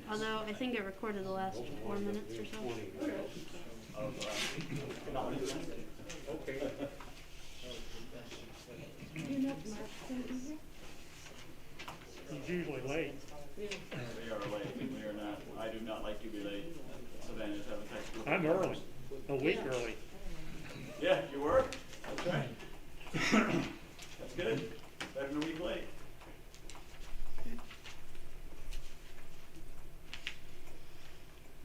Although I think it recorded the last 4 minutes or so. Okay. He's usually late. We are late. We are not. I do not like to be late. Savannah's having technical I'm early, a week early. Yeah, you were? That's right. That's good. Better than a week late.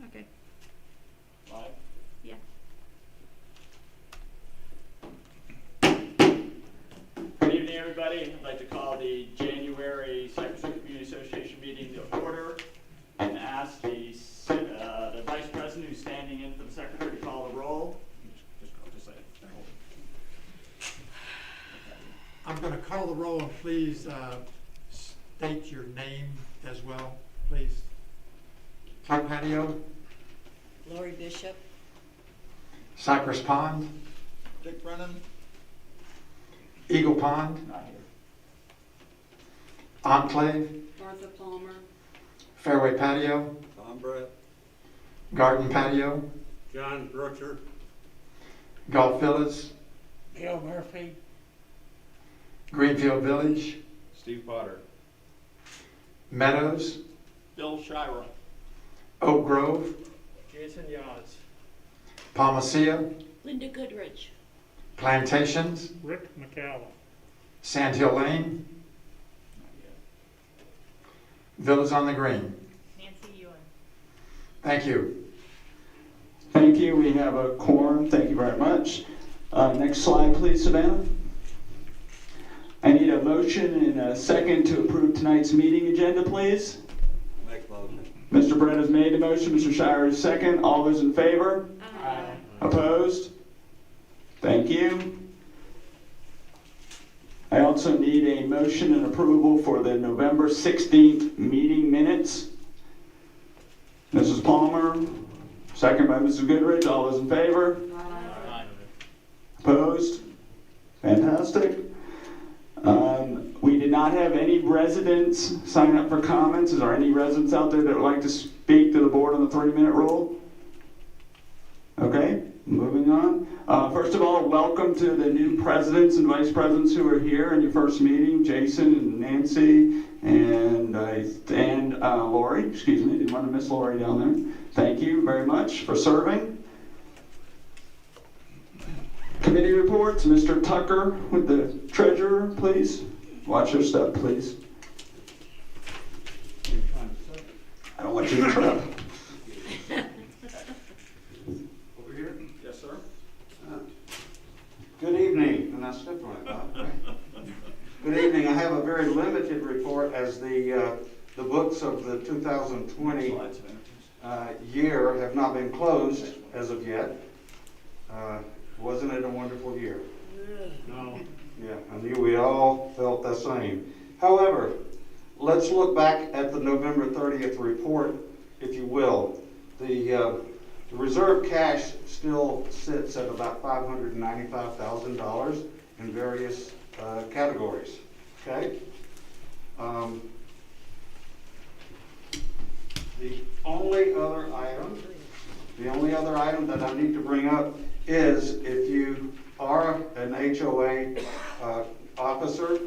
Okay. Live? Yeah. Good evening, everybody. I'd like to call the January Cypresswood Community Association meeting to order and ask the Vice President who's standing in for the Secretary to call the roll. Just say it. I'm going to call the roll, and please state your name as well, please. Clark Patio, Lori Bishop. Cypress Pond, Dick Brennan. Eagle Pond, Not here. Enclave, Martha Palmer. Fairway Patio, Tom Brett. Garden Patio, John Brocher. Gulf Villas, Gail Murphy. Greenfield Village, Steve Potter. Meadows, Bill Shira. Oak Grove, Jason Yaz. Palmacia, Linda Goodrich. Plantations, Rick McCallum. Sand Hill Lane, Not yet. Villas on the Green. Nancy Ewan. Thank you. Thank you. We have a quorum. Thank you very much. Next slide, please, Savannah. I need a motion and a second to approve tonight's meeting agenda, please. Make motion. Mr. Brett has made the motion. Mr. Shire is second. All those in favor? Aye. Opposed? Thank you. I also need a motion and approval for the November 16th meeting minutes. Mrs. Palmer, second by Mrs. Goodrich. All those in favor? Aye. Opposed? Fantastic. We did not have any residents sign up for comments. Is there any residents out there that would like to speak to the board on the 3-minute rule? Okay, moving on. First of all, welcome to the new presidents and vice presidents who are here in your first meeting, Jason and Nancy and Lori. Excuse me, didn't want to miss Lori down there. Thank you very much for serving. Committee reports, Mr. Tucker with the treasurer, please. Watch your step, please. I don't want you to trip. Over here. Yes, sir. Good evening, and I stepped on it, Bob. Right? Good evening. I have a very limited report as the books of the 2020 Slides, Savannah. year have not been closed as of yet. Wasn't it a wonderful year? No. Yeah, I knew we all felt the same. However, let's look back at the November 30th report, if you will. The reserve cash still sits at about $595,000 in various categories. Okay? The only other item that I need to bring up is if you are an HOA officer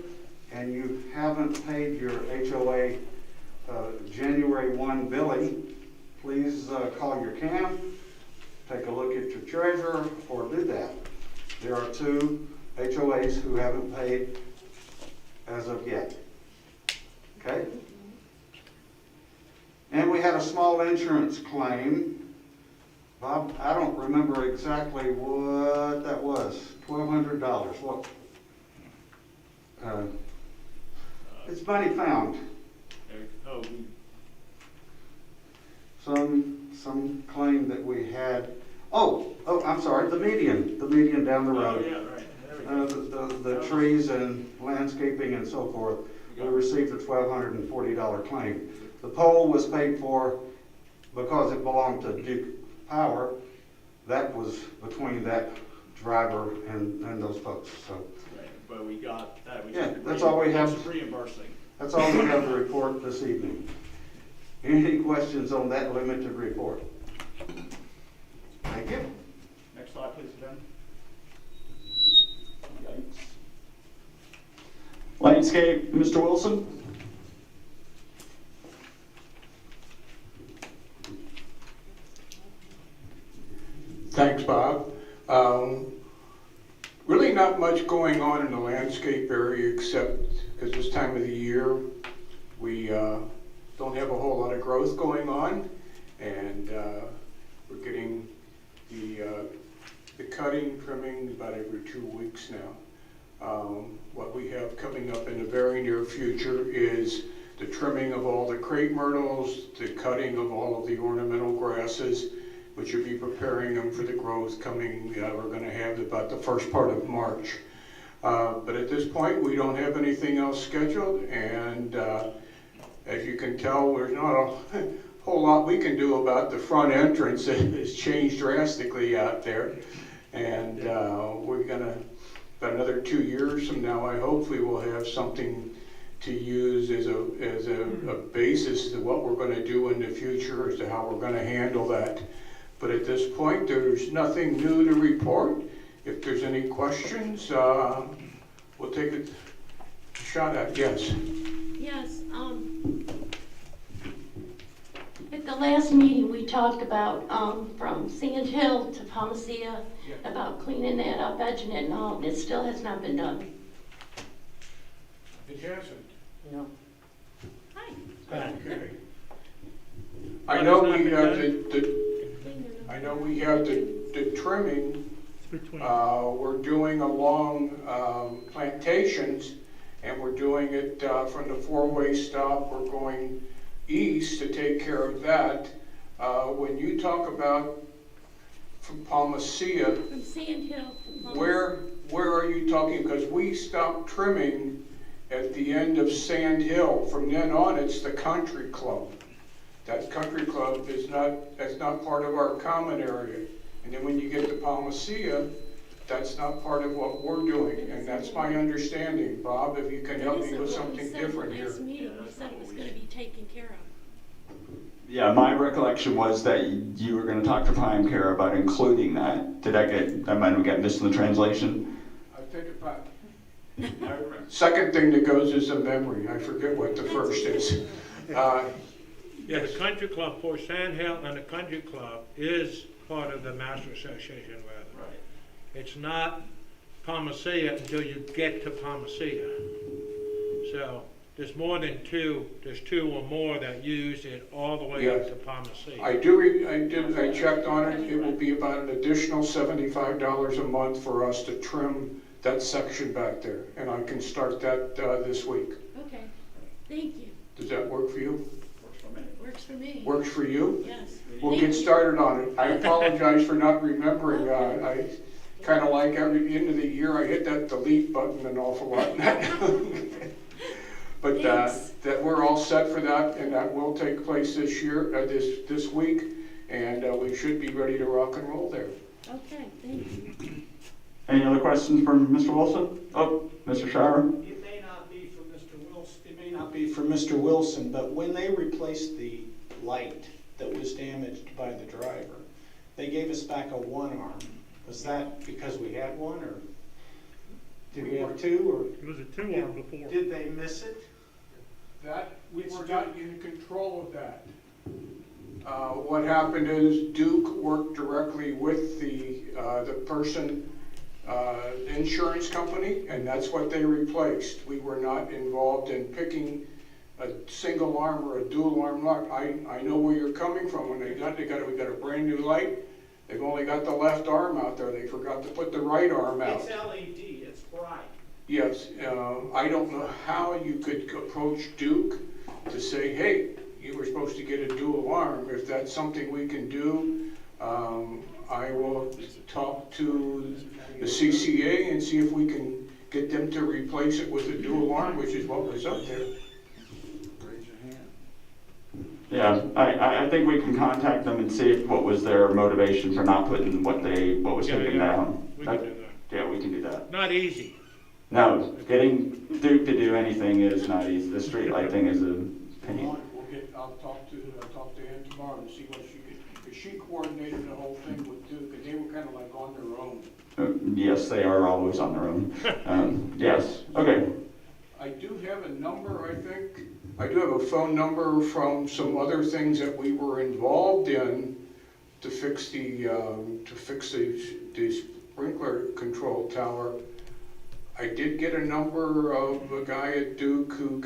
and you haven't paid your HOA January 1 billing, please call your CAM, take a look at your treasurer, or do that. There are 2 HOAs who haven't paid as of yet. Okay? And we had a small insurance claim. Bob, I don't remember exactly what that was. $1,200. What? It's money found. Oh, Some claim that we had. Oh, I'm sorry. The median down the road. yeah, right. The trees and landscaping and so forth. We received a $1,240 claim. The pole was paid for because it belonged to Duke Power. That was between that driver and those folks. So Right, but we got that. Yeah, that's all we have. Reimbursing. that's all we have to report this evening. Any questions on that limited report? Thank you. Next slide, please, Ben. Yikes. Landscape, Mr. Wilson? Thanks, Bob. Really not much going on in the landscape area except because this time of the year we don't have a whole lot of growth going on, and we're getting the cutting, trimming about every 2 weeks now. What we have coming up in the very near future is the trimming of all the crepe myrtles, the cutting of all of the ornamental grasses, which will be preparing them for the growth coming, we're going to have about the first part of March. But at this point, we don't have anything else scheduled, and as you can tell, there's not a whole lot we can do about the front entrance. It has changed drastically out there, and we're going to, about another 2 years from now, I hopefully will have something to use as a basis to what we're going to do in the future, as to how we're going to handle that. But at this point, there's nothing new to report. If there's any questions, we'll take a shot at. Yes. Yes, at the last meeting, we talked about, from Sand Hill to Palmacia, about cleaning that up, edging it and all, it still has not been done. It hasn't. No. Hi. Okay. I know we have the trimming. We're doing along plantations, and we're doing it from the four-way stop. We're going east to take care of that. When you talk about from Palmacia, From Sand Hill. where are you talking? Because we stopped trimming at the end of Sand Hill. From then on, it's the country club. That country club is that's not part of our common area. And then when you get to Palmacia, that's not part of what we're doing. And that's my understanding. Bob, if you can help me with something different here. Last meeting, we said it was gonna be taken care of. Yeah, my recollection was that you were going to talk to Prime Care about including that. That might have got missed in the translation? I take it back. Second thing that goes is a memory. I forget what the first is. Yeah, the country club for Sand Hill and the country club is part of the Master Association, rather. Right. It's not Palmacia until you get to Palmacia. So there's more than two, there's two or more that use it all the way up Yes. to Palmacia. I checked on it. It will be about an additional $75 a month for us to trim that section back there. And I can start that this week. Okay, thank you. Does that work for you? Works for me. Works for me. Works for you? Yes. We'll Thank get you. started on it. I apologize for not remembering. I kind of like every end of the year, I hit that delete button an awful lot. But Thanks. that we're all set for that, and that will take place this year, this week, and we should be ready to rock and roll there. Okay, thank you. Any other questions from Mr. Wilson? Oh, Mr. Shire? It may not be for Mr. Wilson, Mr. Wilson, but when they replaced the light that was damaged by the driver, they gave us back a one arm. Was that because we had one, or did we have two, It was a two-arm before. or did they miss it? That, we were not in control of that. What happened is Duke worked directly with the person, insurance company, and that's what they replaced. We were not involved in picking a single arm or a dual arm lock. I know where you're coming from. When we got a brand new light. They've only got the left arm out there. They forgot to put the right arm out. It's LED, it's bright. Yes, I don't know how you could approach Duke to say, hey, you were supposed to get a dual arm. If that's something we can do, I will talk to the CCA and see if we can get them to replace it with a dual arm, which is what was up there. Raise your hand. Yeah, I think we can contact them and see what was their motivation for not putting what was taken down. We can do that. Yeah, we can do that. Not easy. No, getting Duke to do anything is not easy. The street light thing is a pain. I'll talk to tomorrow to see what she could, because she coordinated the whole thing with Duke, and they were kind of like on their own. Yes, they are always on their own. Yes, okay. I do have a number, I think. I do have a phone number from some other things that we were involved in to fix the sprinkler control tower. I did get a number of a guy at Duke who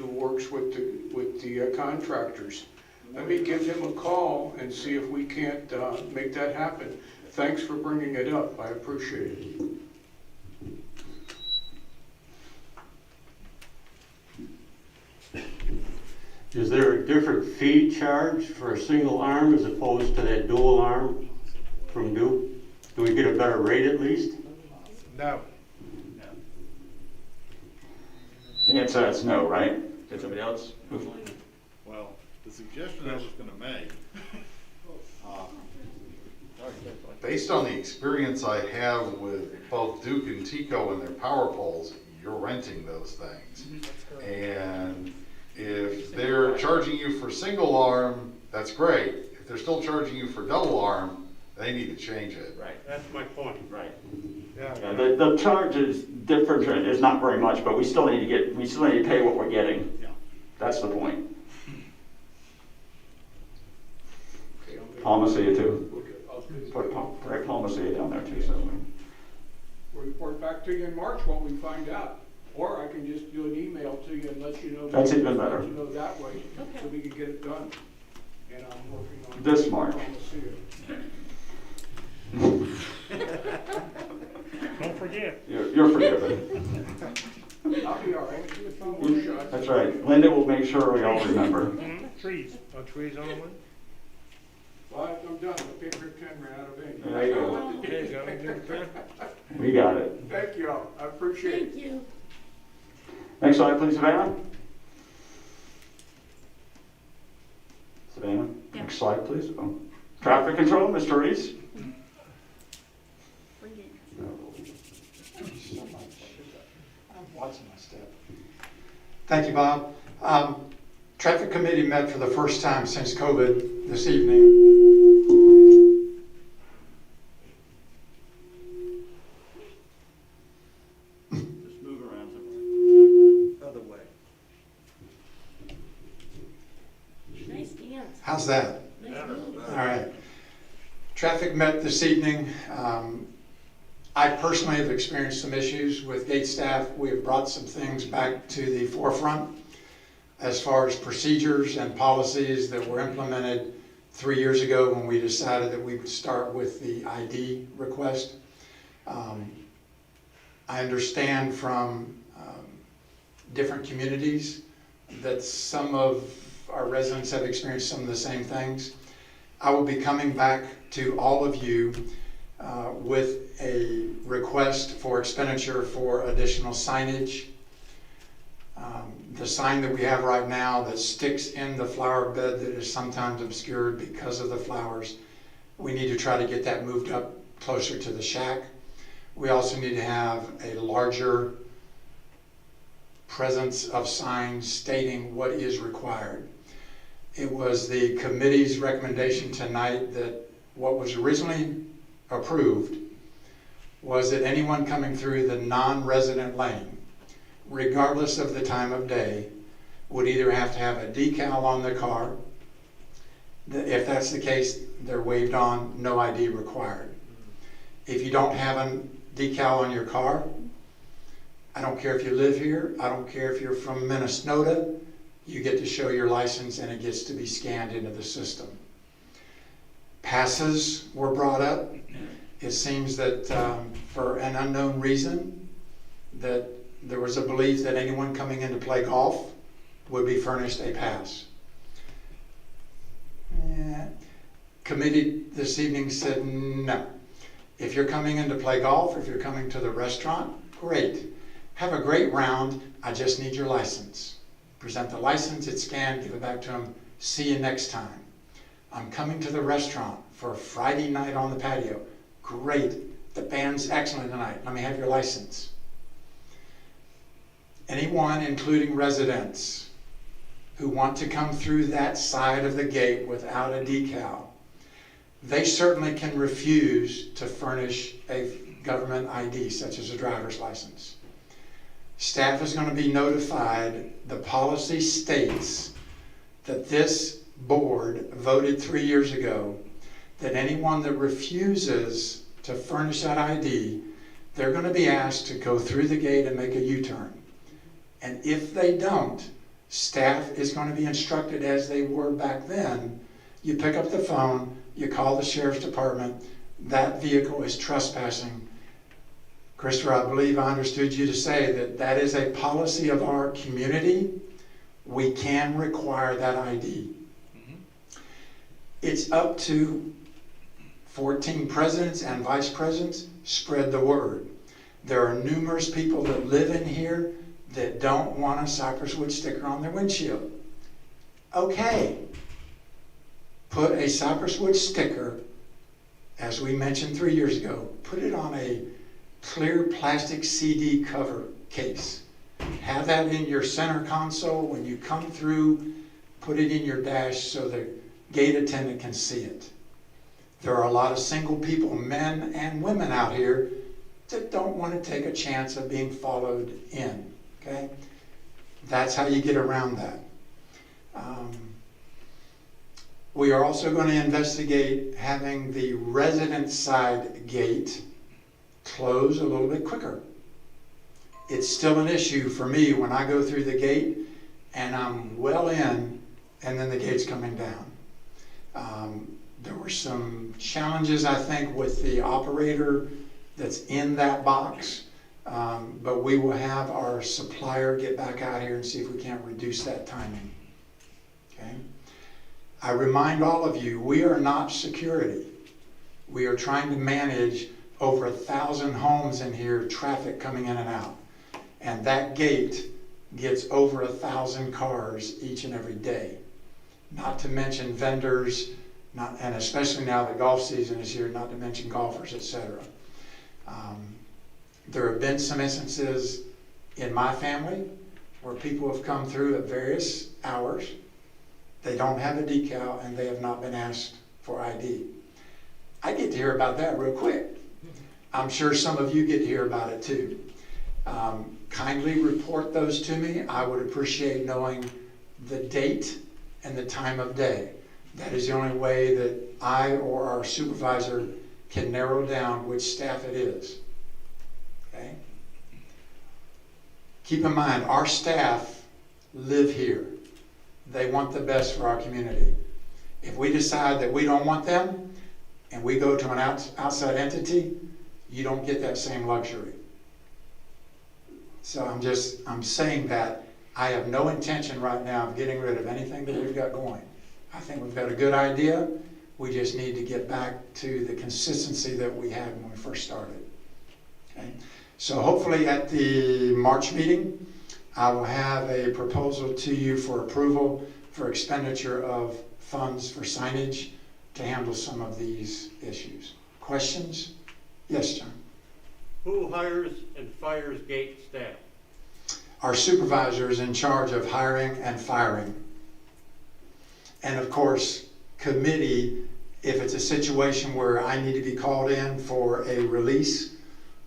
works with the contractors. Let me give him a call and see if we can't make that happen. Thanks for bringing it up, I appreciate it. Is there a different fee charge for a single arm as opposed to that dual arm from Duke? Do we get a better rate at least? No. The answer that's no, right? Did somebody else? Well, the suggestion I was gonna make, based on the experience I have with both Duke and Tico and their power poles, you're renting those things. And if they're charging you for single arm, that's great. If they're still charging you for double arm, they need to change it. Right. That's my point. Right. Yeah. Yeah, the charge is different, it's not very much, but we still need to pay what we're getting. Yeah. That's the point. Okay, Palmacia too. Okay, Put Palmacia down there too, so. we'll report back to you in March when we find out. Or I can just do an email to you and let you know. That's even better. Let you know that way, so we can get it done. And I'm working on. This March. Don't forget. You're forgiven. I'll be all right. Give it a few more shots. That's right. Linda will make sure we all remember. Trees. Oh, trees on the way? Well, I'm done. The paper 10 ran out of ink. There you go. There you go. Give it We got it. Thank you all. I appreciate it. Thank you. Next slide, please, Savannah. Savannah, Yeah. next slide, please. Oh. Traffic control, Mr. Reese. Bring it. I'm watching my step. Thank you, Bob. Traffic committee met for the first time since COVID this evening. Just move around somewhere. Other way. Nice dance. How's that? Nice move. All right. Traffic met this evening. I personally have experienced some issues with gate staff. We have brought some things back to the forefront as far as procedures and policies that were implemented 3 years ago when we decided that we would start with the ID request. I understand from different communities that some of our residents have experienced some of the same things. I will be coming back to all of you with a request for expenditure for additional signage. The sign that we have right now that sticks in the flower bed that is sometimes obscured because of the flowers, we need to try to get that moved up closer to the shack. We also need to have a larger presence of signs stating what is required. It was the committee's recommendation tonight that what was originally approved was that anyone coming through the non-resident lane, regardless of the time of day, would either have to have a decal on their car. If that's the case, they're waved on, no ID required. If you don't have a decal on your car, I don't care if you live here, I don't care if you're from Minnesota, you get to show your license and it gets to be scanned into the system. Passes were brought up. It seems that for an unknown reason, that there was a belief that anyone coming in to play golf would be furnished a pass. Committee this evening said no. If you're coming in to play golf, if you're coming to the restaurant, great. Have a great round, I just need your license. Present the license, it's scanned, give it back to them, see you next time. I'm coming to the restaurant for a Friday night on the patio. Great, the band's excellent tonight, let me have your license. Anyone, including residents, who want to come through that side of the gate without a decal, they certainly can refuse to furnish a government ID, such as a driver's license. Staff is going to be notified. The policy states that this board voted 3 years ago that anyone that refuses to furnish that ID, they're going to be asked to go through the gate and make a U-turn. And if they don't, staff is going to be instructed, as they were back then, you pick up the phone, you call the sheriff's department, that vehicle is trespassing. Christopher, I believe I understood you to say that that is a policy of our community. We can require that ID. It's up to 14 presidents and vice presidents. Spread the word. There are numerous people that live in here that don't want a Cypresswood sticker on their windshield. Okay. Put a Cypresswood sticker, as we mentioned 3 years ago, put it on a clear plastic CD cover case. Have that in your center console. When you come through, put it in your dash so the gate attendant can see it. There are a lot of single people, men and women out here, that don't want to take a chance of being followed in, okay? That's how you get around that. We are also going to investigate having the resident side gate close a little bit quicker. It's still an issue for me when I go through the gate and I'm well in and then the gate's coming down. There were some challenges, I think, with the operator that's in that box, but we will have our supplier get back out here and see if we can't reduce that timing. Okay? I remind all of you, we are not security. We are trying to manage over 1,000 homes in here, traffic coming in and out. And that gate gets over 1,000 cars each and every day. Not to mention vendors, and especially now that golf season is here, not to mention golfers, etc. There have been some instances in my family where people have come through at various hours. They don't have a decal and they have not been asked for ID. I get to hear about that real quick. I'm sure some of you get to hear about it too. Kindly report those to me. I would appreciate knowing the date and the time of day. That is the only way that I or our supervisor can narrow down which staff it is. Okay? Keep in mind, our staff live here. They want the best for our community. If we decide that we don't want them and we go to an outside entity, you don't get that same luxury. So I'm saying that I have no intention right now of getting rid of anything that we've got going. I think we've got a good idea. We just need to get back to the consistency that we had when we first started. Okay? So hopefully at the March meeting, I will have a proposal to you for approval for expenditure of funds for signage to handle some of these issues. Questions? Yes, John. Who hires and fires gate staff? Our supervisor is in charge of hiring and firing. And of course, committee, if it's a situation where I need to be called in for a release,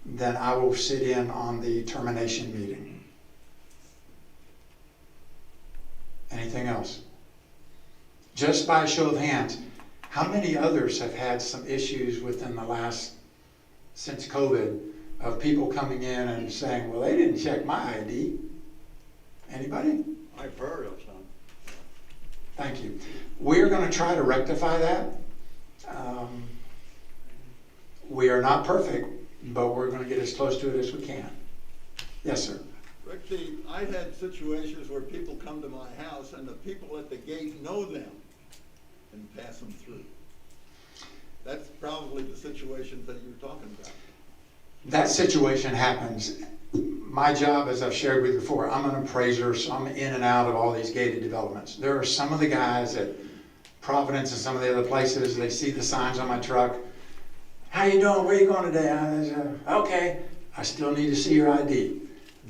then I will sit in on the termination meeting. Anything else? Just by a show of hands, how many others have had some issues within the last, since COVID, of people coming in and saying, well, they didn't check my ID? Anybody? I've heard of some. Thank you. We're going to try to rectify that. We are not perfect, but we're going to get as close to it as we can. Yes, sir. Rick, I've had situations where people come to my house and the people at the gate know them and pass them through. That's probably the situations that you're talking about. That situation happens. My job, as I've shared with you before, I'm an appraiser, so I'm in and out of all these gated developments. There are some of the guys at Providence and some of the other places, they see the signs on my truck. How you doing? Where you going today? I say, okay, I still need to see your ID.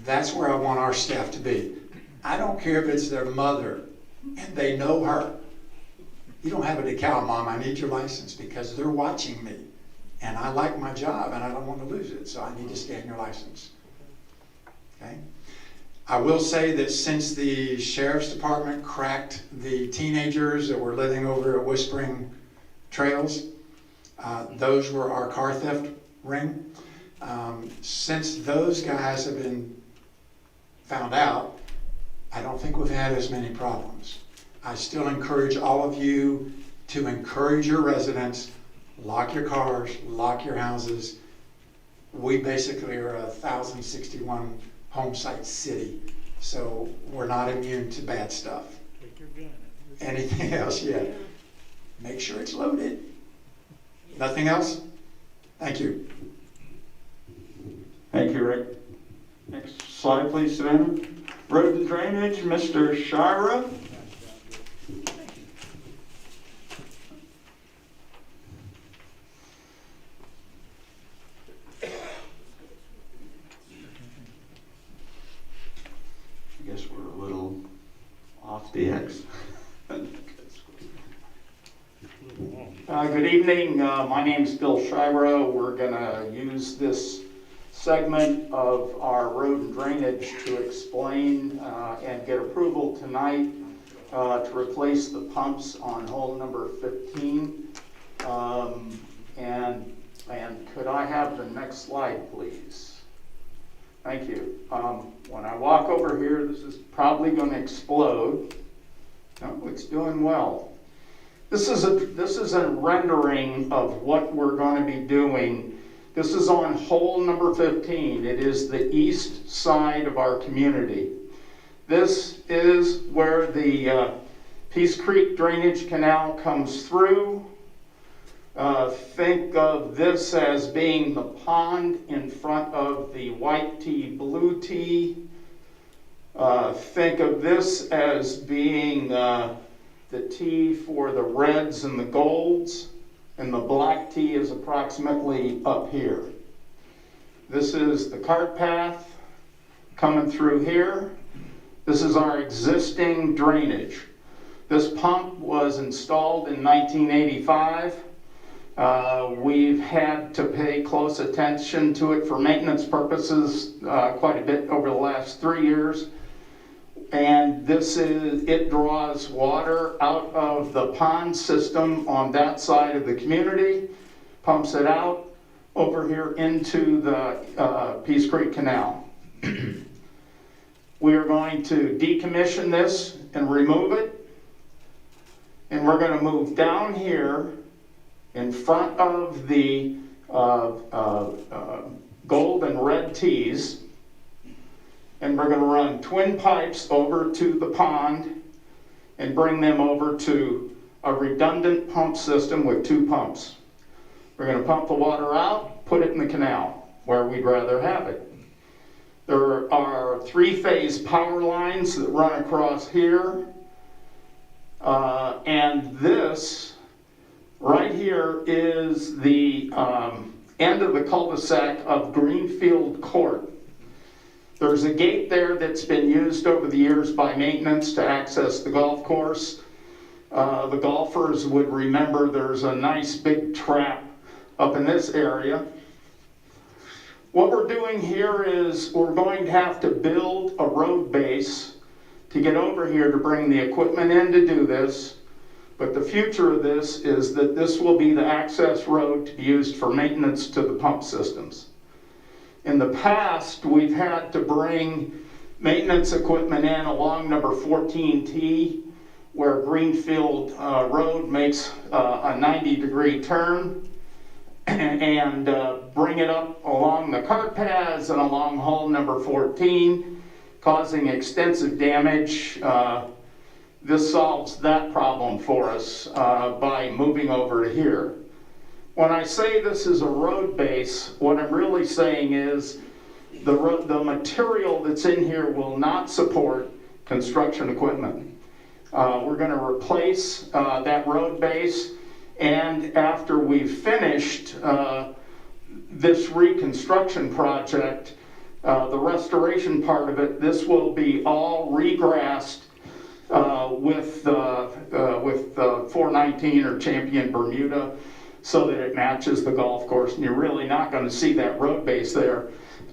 That's where I want our staff to be. I don't care if it's their mother and they know her. You don't have a decal, Mom, I need your license, because they're watching me. And I like my job, and I don't want to lose it, so I need to scan your license. Okay? I will say that since the Sheriff's Department cracked the teenagers that were living over at Whispering Trails, those were our car theft ring. Since those guys have been found out, I don't think we've had as many problems. I still encourage all of you to encourage your residents, lock your cars, lock your houses. We basically are a 1,061 home site city, so we're not immune to bad stuff. Anything else? Yeah. Make sure it's loaded. Nothing else? Thank you. Thank you, Rick. Next slide, please, Savannah. Road and drainage, Mr. Shira. I guess we're a little off the X. Good evening. My name's Bill Shira. We're going to use this segment of our road and drainage to explain and get approval tonight to replace the pumps on hole number 15. And could I have the next slide, please? Thank you. When I walk over here, this is probably going to explode. No, it's doing well. This is a rendering of what we're going to be doing. This is on hole number 15. It is the east side of our community. This is where the Peace Creek Drainage Canal comes through. Think of this as being the pond in front of the white tee, blue tee. Think of this as being the tee for the reds and the golds, and the black tee is approximately up here. This is the cart path coming through here. This is our existing drainage. This pump was installed in 1985. We've had to pay close attention to it for maintenance purposes quite a bit over the last 3 years. And it draws water out of the pond system on that side of the community, pumps it out over here into the Peace Creek Canal. We are going to decommission this and remove it. And we're going to move down here in front of the gold and red tees. And we're going to run twin pipes over to the pond and bring them over to a redundant pump system with 2 pumps. We're going to pump the water out, put it in the canal where we'd rather have it. There are 3-phase power lines that run across here. And this right here is the end of the cul-de-sac of Greenfield Court. There's a gate there that's been used over the years by maintenance to access the golf course. The golfers would remember there's a nice big trap up in this area. What we're doing here is we're going to have to build a road base to get over here to bring the equipment in to do this. But the future of this is that this will be the access road to be used for maintenance to the pump systems. In the past, we've had to bring maintenance equipment in along number 14T, where Greenfield Road makes a 90-degree turn, and bring it up along the cart paths and along hole number 14, causing extensive damage. This solves that problem for us by moving over to here. When I say this is a road base, what I'm really saying is the material that's in here will not support construction equipment. We're going to replace that road base, and after we've finished this reconstruction project, the restoration part of it, this will be all regrassed with 419 or Champion Bermuda so that it matches the golf course, and you're really not going to see that road base there.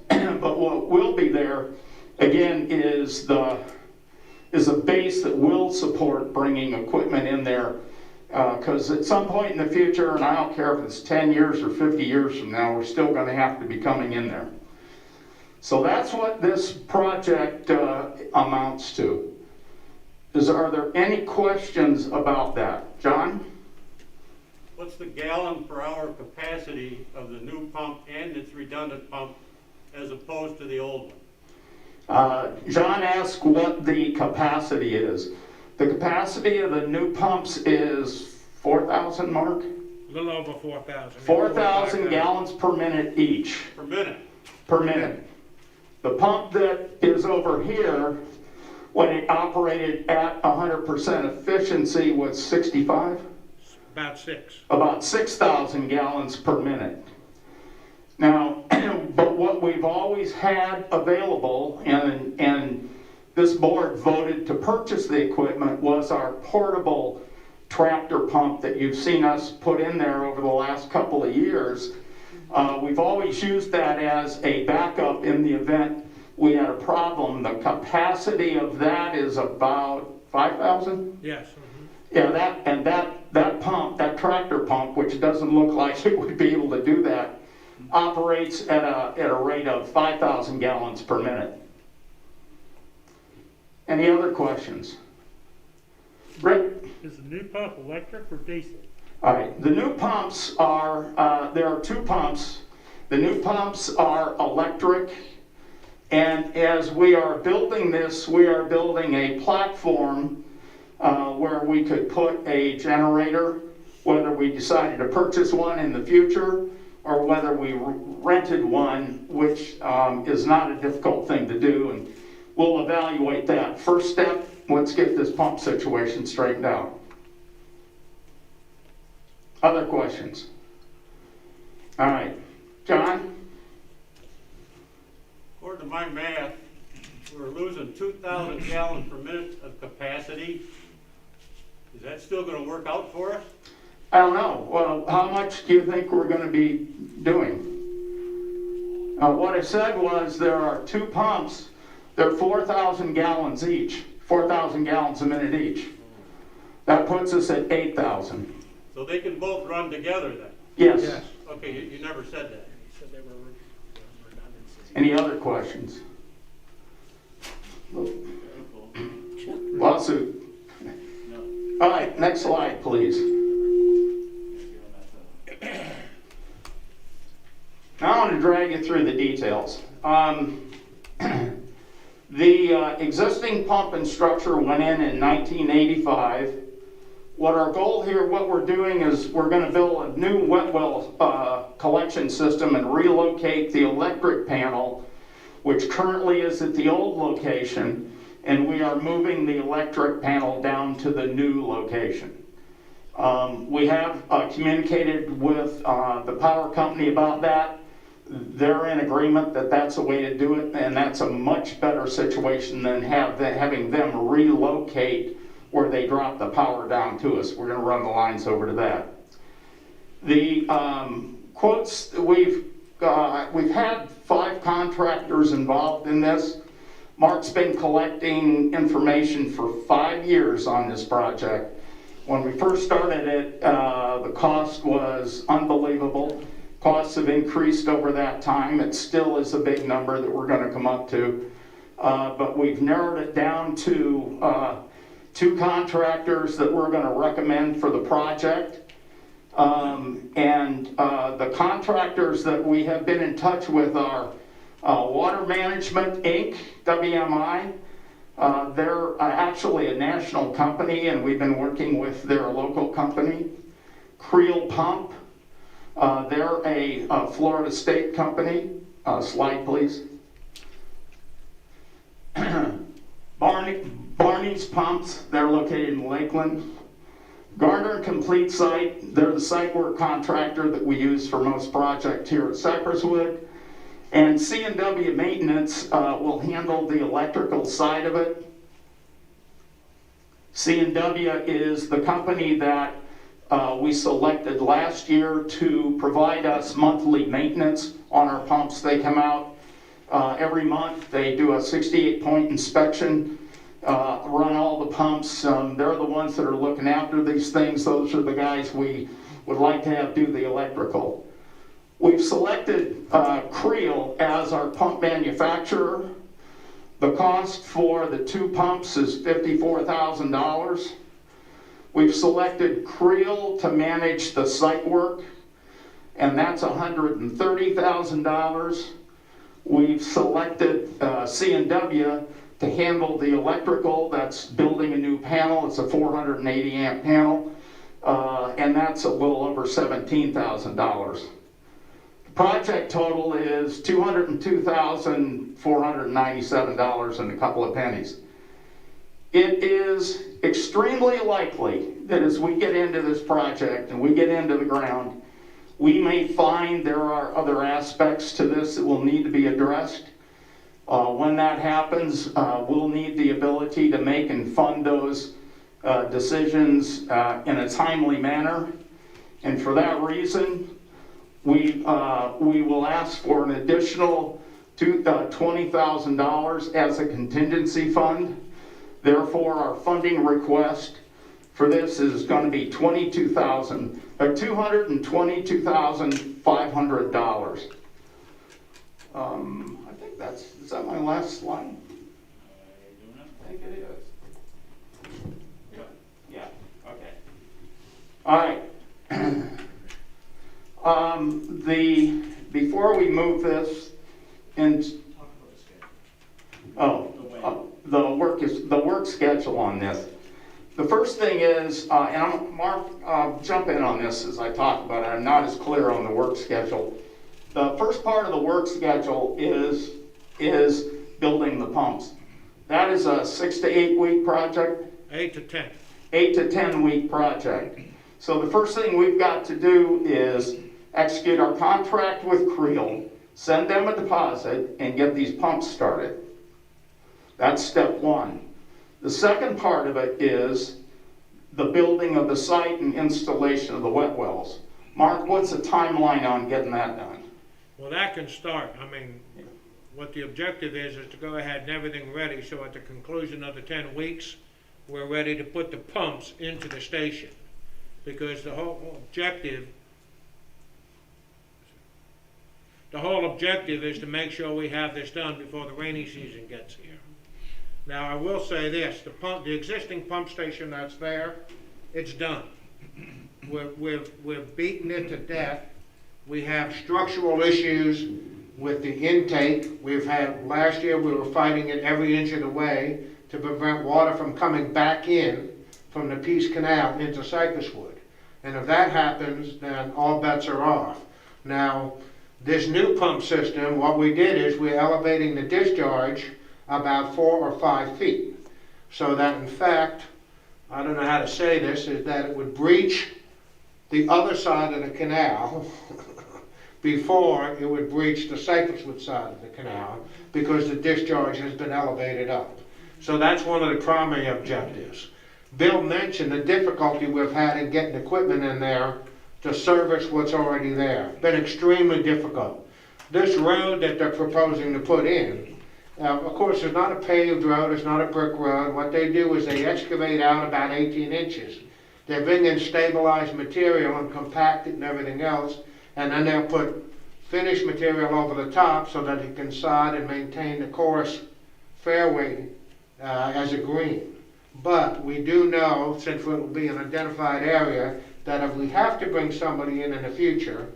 But what will be there, again, is a base that will support bringing equipment in there, because at some point in the future, and I don't care if it's 10 years or 50 years from now, we're still going to have to be coming in there. So that's what this project amounts to. Are there any questions about that? John? What's the gallon per hour capacity of the new pump and its redundant pump as opposed to the old one? John asked what the capacity is. The capacity of the new pumps is 4,000, Mark? A little over 4,000. 4,000 gallons per minute each. Per minute? Per minute. The pump that is over here, when it operated at 100% efficiency, was 65? About 6. About 6,000 gallons per minute. Now, but what we've always had available, and this board voted to purchase the equipment, was our portable tractor pump that you've seen us put in there over the last couple of years. We've always used that as a backup in the event we had a problem. The capacity of that is about 5,000? Yes. Yeah, that pump, that tractor pump, which doesn't look like it would be able to do that, operates at a rate of 5,000 gallons per minute. Any other questions? Rick? Is the new pump electric or diesel? All right, the new pumps are, there are two pumps. The new pumps are electric, and as we are building this, we are building a platform where we could put a generator, whether we decided to purchase one in the future or whether we rented one, which is not a difficult thing to do, and we'll evaluate that. First step, let's get this pump situation straightened out. Other questions? All right, John? According to my math, we're losing 2,000 gallons per minute of capacity. Is that still going to work out for us? I don't know. Well, how much do you think we're going to be doing? What I said was there are two pumps. They're 4,000 gallons each, 4,000 gallons a minute each. That puts us at 8,000. So they can both run together then? Yes. Okay, you never said that. Any other questions? Lawsuit. All right, next slide, please. Now I want to drag you through the details. The existing pump and structure went in 1985. What our goal here, what we're doing is we're going to build a new wet well collection system and relocate the electric panel, which currently is at the old location, and we are moving the electric panel down to the new location. We have communicated with the power company about that. They're in agreement that that's the way to do it, and that's a much better situation than having them relocate where they drop the power down to us. We're going to run the lines over to that. The quotes, we've had 5 contractors involved in this. Mark's been collecting information for 5 years on this project. When we first started it, the cost was unbelievable. Costs have increased over that time. It still is a big number that we're going to come up to. But we've narrowed it down to 2 contractors that we're going to recommend for the project. The contractors that we have been in touch with are Water Management Inc., WMI. They're actually a national company, and we've been working with their local company. Creel Pump. They're a Florida State company. Slide, please. Barney's Pumps, they're located in Lakeland. Garner Complete Site, they're the site work contractor that we use for most projects here at Cypresswood. And C&W Maintenance will handle the electrical side of it. C&W is the company that we selected last year to provide us monthly maintenance on our pumps. They come out every month. They do a 68-point inspection, run all the pumps. They're the ones that are looking after these things. Those are the guys we would like to have do the electrical. We've selected Creel as our pump manufacturer. The cost for the 2 pumps is $54,000. We've selected Creel to manage the site work, and that's $130,000. We've selected C&W to handle the electrical. That's building a new panel. It's a 480 amp panel, and that's a little over $17,000. The project total is $202,497 and a couple of pennies. It is extremely likely that as we get into this project and we get into the ground, we may find there are other aspects to this that will need to be addressed. When that happens, we'll need the ability to make and fund those decisions in a timely manner. And for that reason, we will ask for an additional $20,000 as a contingency fund. Therefore, our funding request for this is going to be $222,500. I think is that my last slide? I think it is. Yeah, okay. All right. Before we move this in, the work schedule on this. The first thing is, and Mark, jump in on this as I talk about it. I'm not as clear on the work schedule. The first part of the work schedule is building the pumps. That is a 6 to 8 week project. 8 to 10. 8 to 10 week project. So the first thing we've got to do is execute our contract with Creel, send them a deposit, and get these pumps started. That's step one. The second part of it is the building of the site and installation of the wet wells. Mark, what's the timeline on getting that done? Well, that can start. I mean, what the objective is to go ahead and everything ready so at the conclusion of the 10 weeks, we're ready to put the pumps into the station. Because the whole objective is to make sure we have this done before the rainy season gets here. Now, I will say this, the existing pump station that's there, it's done. We've beaten it to death. We have structural issues with the intake. Last year we were fighting it every inch of the way to prevent water from coming back in from the Peace Canal into Cypresswood. And if that happens, then all bets are off. Now, this new pump system, what we did is we're elevating the discharge about 4 or 5 feet. So that in fact, I don't know how to say this, is that it would breach the other side of the canal before it would breach the Cypresswood side of the canal because the discharge has been elevated up. So that's one of the primary objectives. Bill mentioned the difficulty we've had in getting equipment in there to service what's already there. Been extremely difficult. This road that they're proposing to put in, of course, it's not a paved road, it's not a brick road. What they do is they excavate out about 18 inches. They bring in stabilized material and compact it and everything else, and then they'll put finished material over the top so that it can sod and maintain the course fairway as a green. But we do know, since it will be an identified area, that if we have to bring somebody in the future,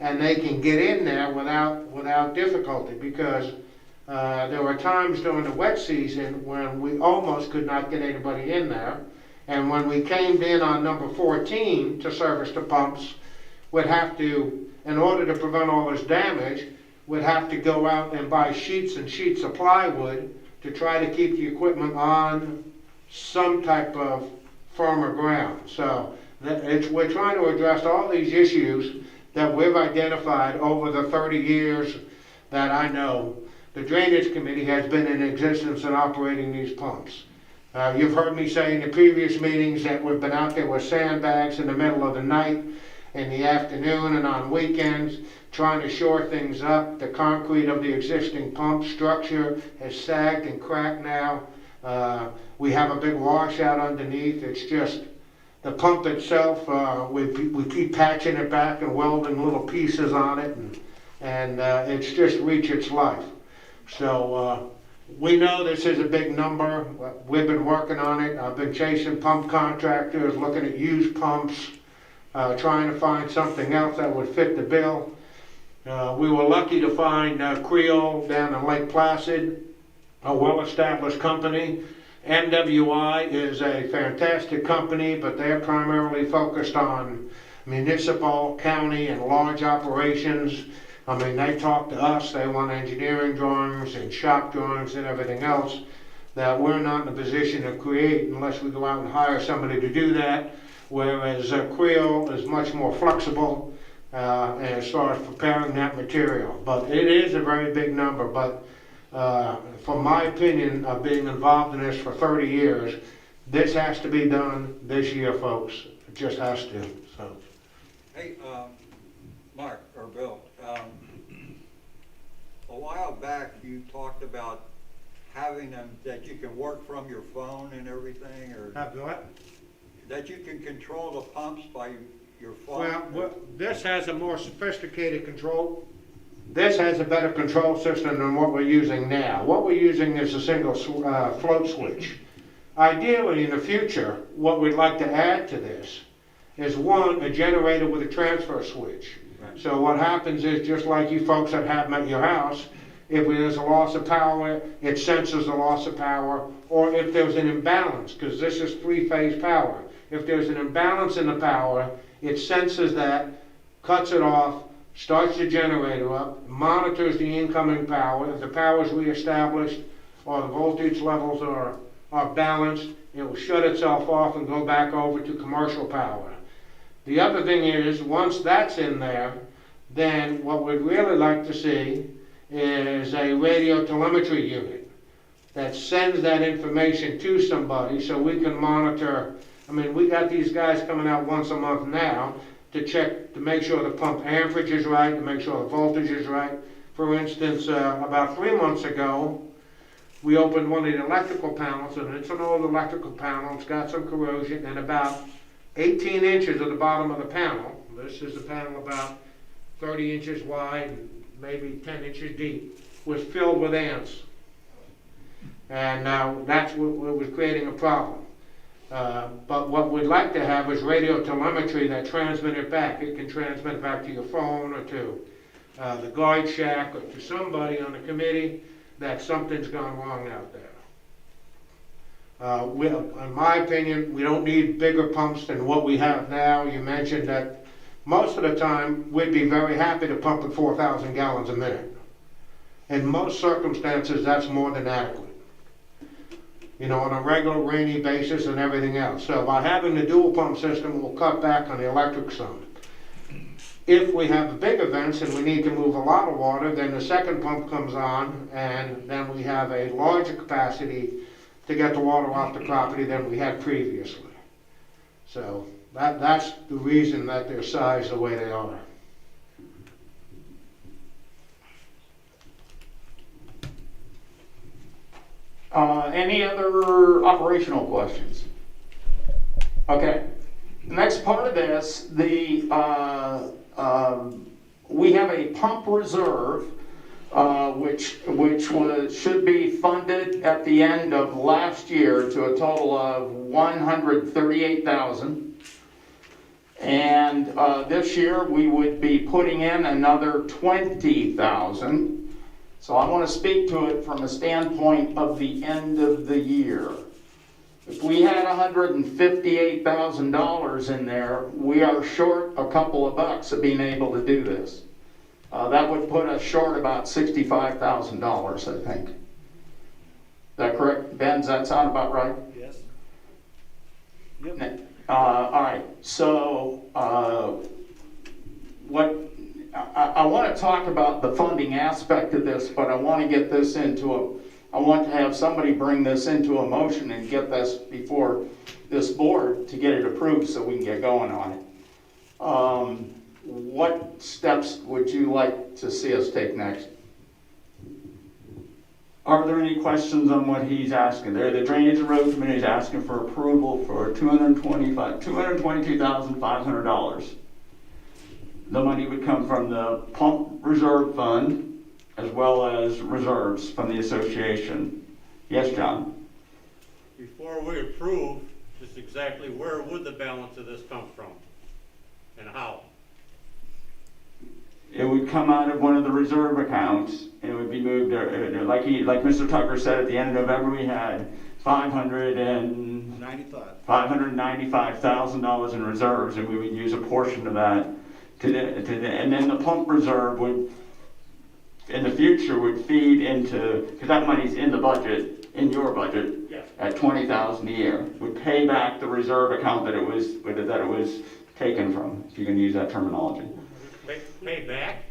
and they can get in there without difficulty, because there were times during the wet season when we almost could not get anybody in there, and when we came in on number 14 to service the pumps, we'd have to, in order to prevent all this damage, we'd have to go out and buy sheets and sheets of plywood to try to keep the equipment on some type of firmer ground. So we're trying to address all these issues that we've identified over the 30 years that I know the Drainage Committee has been in existence and operating these pumps. You've heard me say in the previous meetings that we've been out there with sandbags in the middle of the night, in the afternoon and on weekends, trying to shore things up. The concrete of the existing pump structure has sagged and cracked now. We have a big washout underneath. It's just the pump itself, we keep patching it back and welding little pieces on it, and it's just reached its life. So we know this is a big number. We've been working on it. I've been chasing pump contractors, looking at used pumps, trying to find something else that would fit the bill. We were lucky to find Creole down in Lake Placid, a well-established company. MWI is a fantastic company, but they're primarily focused on municipal, county, and large operations. I mean, they talk to us, they want engineering drawings and shop drawings and everything else that we're not in a position to create unless we go out and hire somebody to do that, whereas Creole is much more flexible as far as preparing that material. But it is a very big number, but from my opinion of being involved in this for 30 years, this has to be done this year, folks. It just has to. So. Hey, Mark or Bill, a while back you talked about having them that you can work from your phone and everything, or Have what? that you can control the pumps by your phone. Well, this has a more sophisticated control. This has a better control system than what we're using now. What we're using is a single float switch. Ideally, in the future, what we'd like to add to this is one, a generator with a transfer switch. Right. So what happens is, just like you folks that have them at your house, if there's a loss of power, it senses the loss of power, or if there's an imbalance, because this is three-phase power. If there's an imbalance in the power, it senses that, cuts it off, starts the generator up, monitors the incoming power. If the power is reestablished or the voltage levels are balanced, it will shut itself off and go back over to commercial power. The other thing is, once that's in there, then what we'd really like to see is a radio telemetry unit that sends that information to somebody so we can monitor. I mean, we got these guys coming out once a month now to check, to make sure the pump amperage is right, to make sure the voltage is right. For instance, about 3 months ago, we opened one of the electrical panels, and it's an old electrical panel. It's got some corrosion, and about 18 inches at the bottom of the panel, this is the panel about 30 inches wide and maybe 10 inches deep, was filled with ants. And that's what was creating a problem. But what we'd like to have is radio telemetry that transmits it back. It can transmit it back to your phone or to the guard shack or to somebody on the committee that something's gone wrong out there. In my opinion, we don't need bigger pumps than what we have now. You mentioned that most of the time we'd be very happy to pump at 4,000 gallons a minute. In most circumstances, that's more than adequate. You know, on a regular rainy basis and everything else. So by having the dual pump system, we'll cut back on the electric some. If we have big events and we need to move a lot of water, then the second pump comes on, and then we have a larger capacity to get the water off the property than we had previously. So that's the reason that they're sized the way they are. Any other operational questions? Okay. The next part of this, we have a pump reserve, which should be funded at the end of last year to a total of $138,000. And this year we would be putting in another $20,000. So I want to speak to it from a standpoint of the end of the year. If we had $158,000 in there, we are short a couple of bucks of being able to do this. That would put us short about $65,000, I think. Is that correct? Ben, does that sound about right? Yes. Yep. All right. So I want to talk about the funding aspect of this, but I want to get this into I want to have somebody bring this into a motion and get this before this board to get it approved so we can get going on it. What steps would you like to see us take next? Are there any questions on what he's asking? There, the Drainage and Road Committee is asking for approval for $222,500. The money would come from the pump reserve fund as well as reserves from the association. Yes, John? Before we approve, just exactly where would the balance of this come from? And how? It would come out of one of the reserve accounts, and it would be moved, like Mr. Tucker said, at the end of November, we had $595,000 in reserves, and we would use a portion of that and then the pump reserve would, in the future, would feed into, because that money's in the budget, in your budget, at $20,000 a year, would pay back the reserve account that it was taken from, if you can use that terminology. Pay back?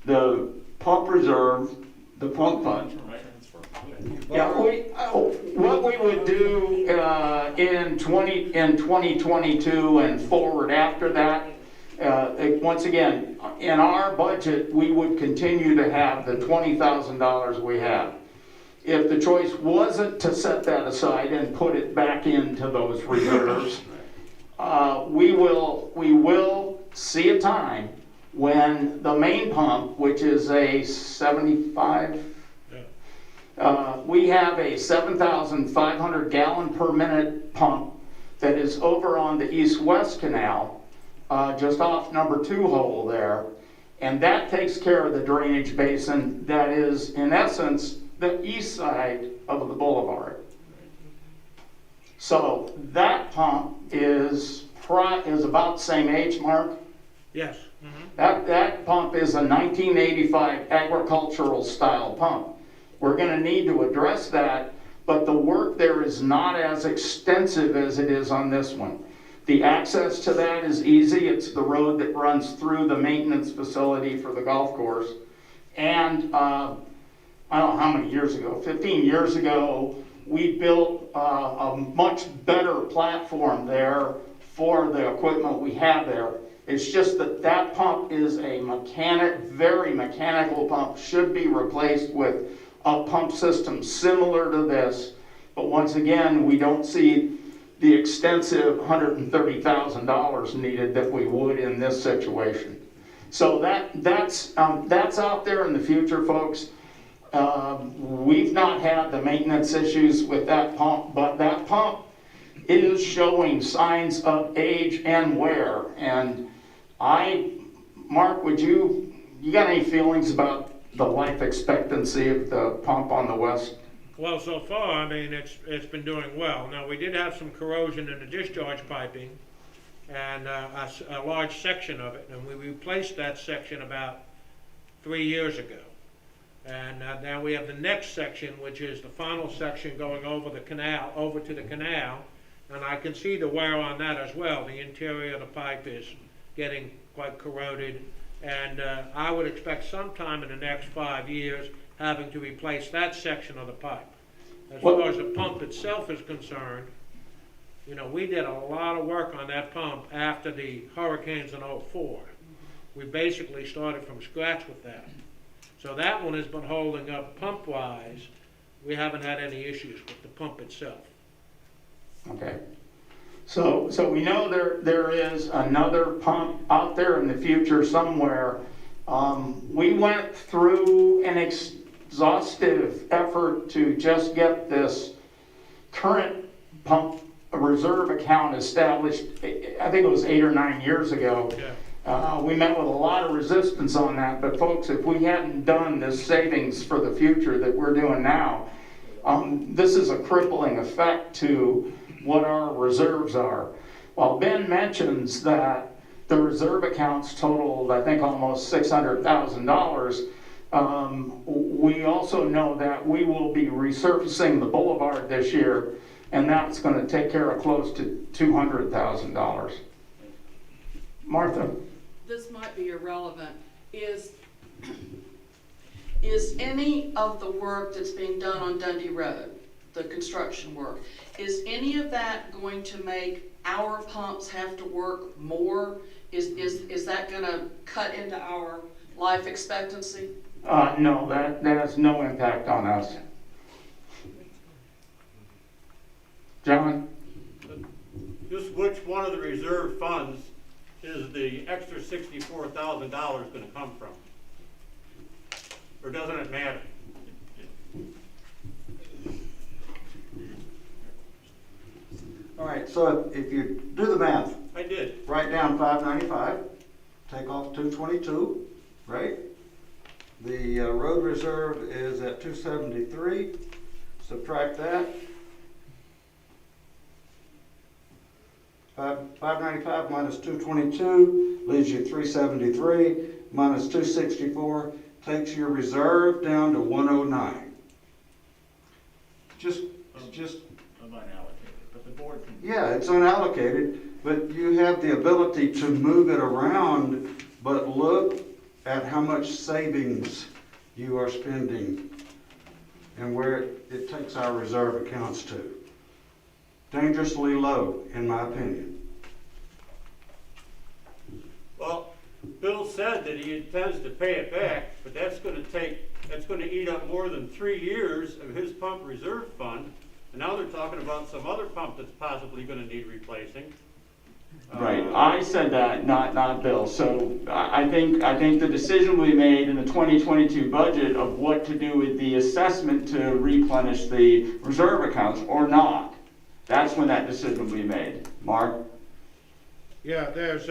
The pump reserve, the pump fund. Yeah, what we would do in 2022 and forward after that, once again, in our budget, we would continue to have the $20,000 we have. If the choice wasn't to set that aside and put it back into those reserves, we will see a time when the main pump, which is a 75, we have a 7,500 gallon per minute pump that is over on the east-west canal, just off number 2 hole there, and that takes care of the drainage basin that is, in essence, the east side of the boulevard. So that pump is about the same age, Mark? Yes. That pump is a 1985 agricultural style pump. We're going to need to address that, but the work there is not as extensive as it is on this one. The access to that is easy. It's the road that runs through the maintenance facility for the golf course. And I don't know how many years ago, 15 years ago, we built a much better platform there for the equipment we have there. It's just that that pump is a very mechanical pump, should be replaced with a pump system similar to this. But once again, we don't see the extensive $130,000 needed that we would in this situation. So that's out there in the future, folks. We've not had the maintenance issues with that pump, but that pump is showing signs of age and wear. And Mark, you got any feelings about the life expectancy of the pump on the west? Well, so far, I mean, it's been doing well. Now, we did have some corrosion in the discharge piping and a large section of it, and we replaced that section about 3 years ago. And now we have the next section, which is the final section going over the canal, over to the canal, and I can see the wear on that as well. The interior of the pipe is getting quite corroded, and I would expect sometime in the next 5 years having to replace that section of the pipe. As far as the pump itself is concerned, you know, we did a lot of work on that pump after the hurricanes in '04. We basically started from scratch with that. So that one has been holding up pump-wise. We haven't had any issues with the pump itself. Okay. So we know there is another pump out there in the future somewhere. We went through an exhaustive effort to just get this current pump reserve account established. I think it was 8 or 9 years ago. Yeah. We met with a lot of resistance on that, but folks, if we hadn't done this savings for the future that we're doing now, this is a crippling effect to what our reserves are. While Ben mentions that the reserve accounts totaled, I think, almost $600,000, we also know that we will be resurfacing the boulevard this year, and that's going to take care of close to $200,000. Martha? This might be irrelevant. Is any of the work that's being done on Dundee Road, the construction work, is any of that going to make our pumps have to work more? Is that gonna cut into our life expectancy? No, that has no impact on us. John? Just which one of the reserve funds is the extra $64,000 gonna come from? Or doesn't it matter? All right, so if you do the math, I did. write down 595, take off 222, right? The road reserve is at 273, subtract that. 595 minus 222 leaves you 373, minus 264 takes your reserve down to 109. Just Unallocated, but the board can. yeah, it's unallocated, but you have the ability to move it around, but look at how much savings you are spending and where it takes our reserve accounts to. Dangerously low, in my opinion. Well, Bill said that he intends to pay it back, but that's gonna eat up more than 3 years of his pump reserve fund. And now they're talking about some other pump that's possibly gonna need replacing. Right, I said that, not Bill. So I think the decision we made in the 2022 budget of what to do with the assessment to replenish the reserve accounts or not, that's when that decision will be made. Mark? Yeah, there's,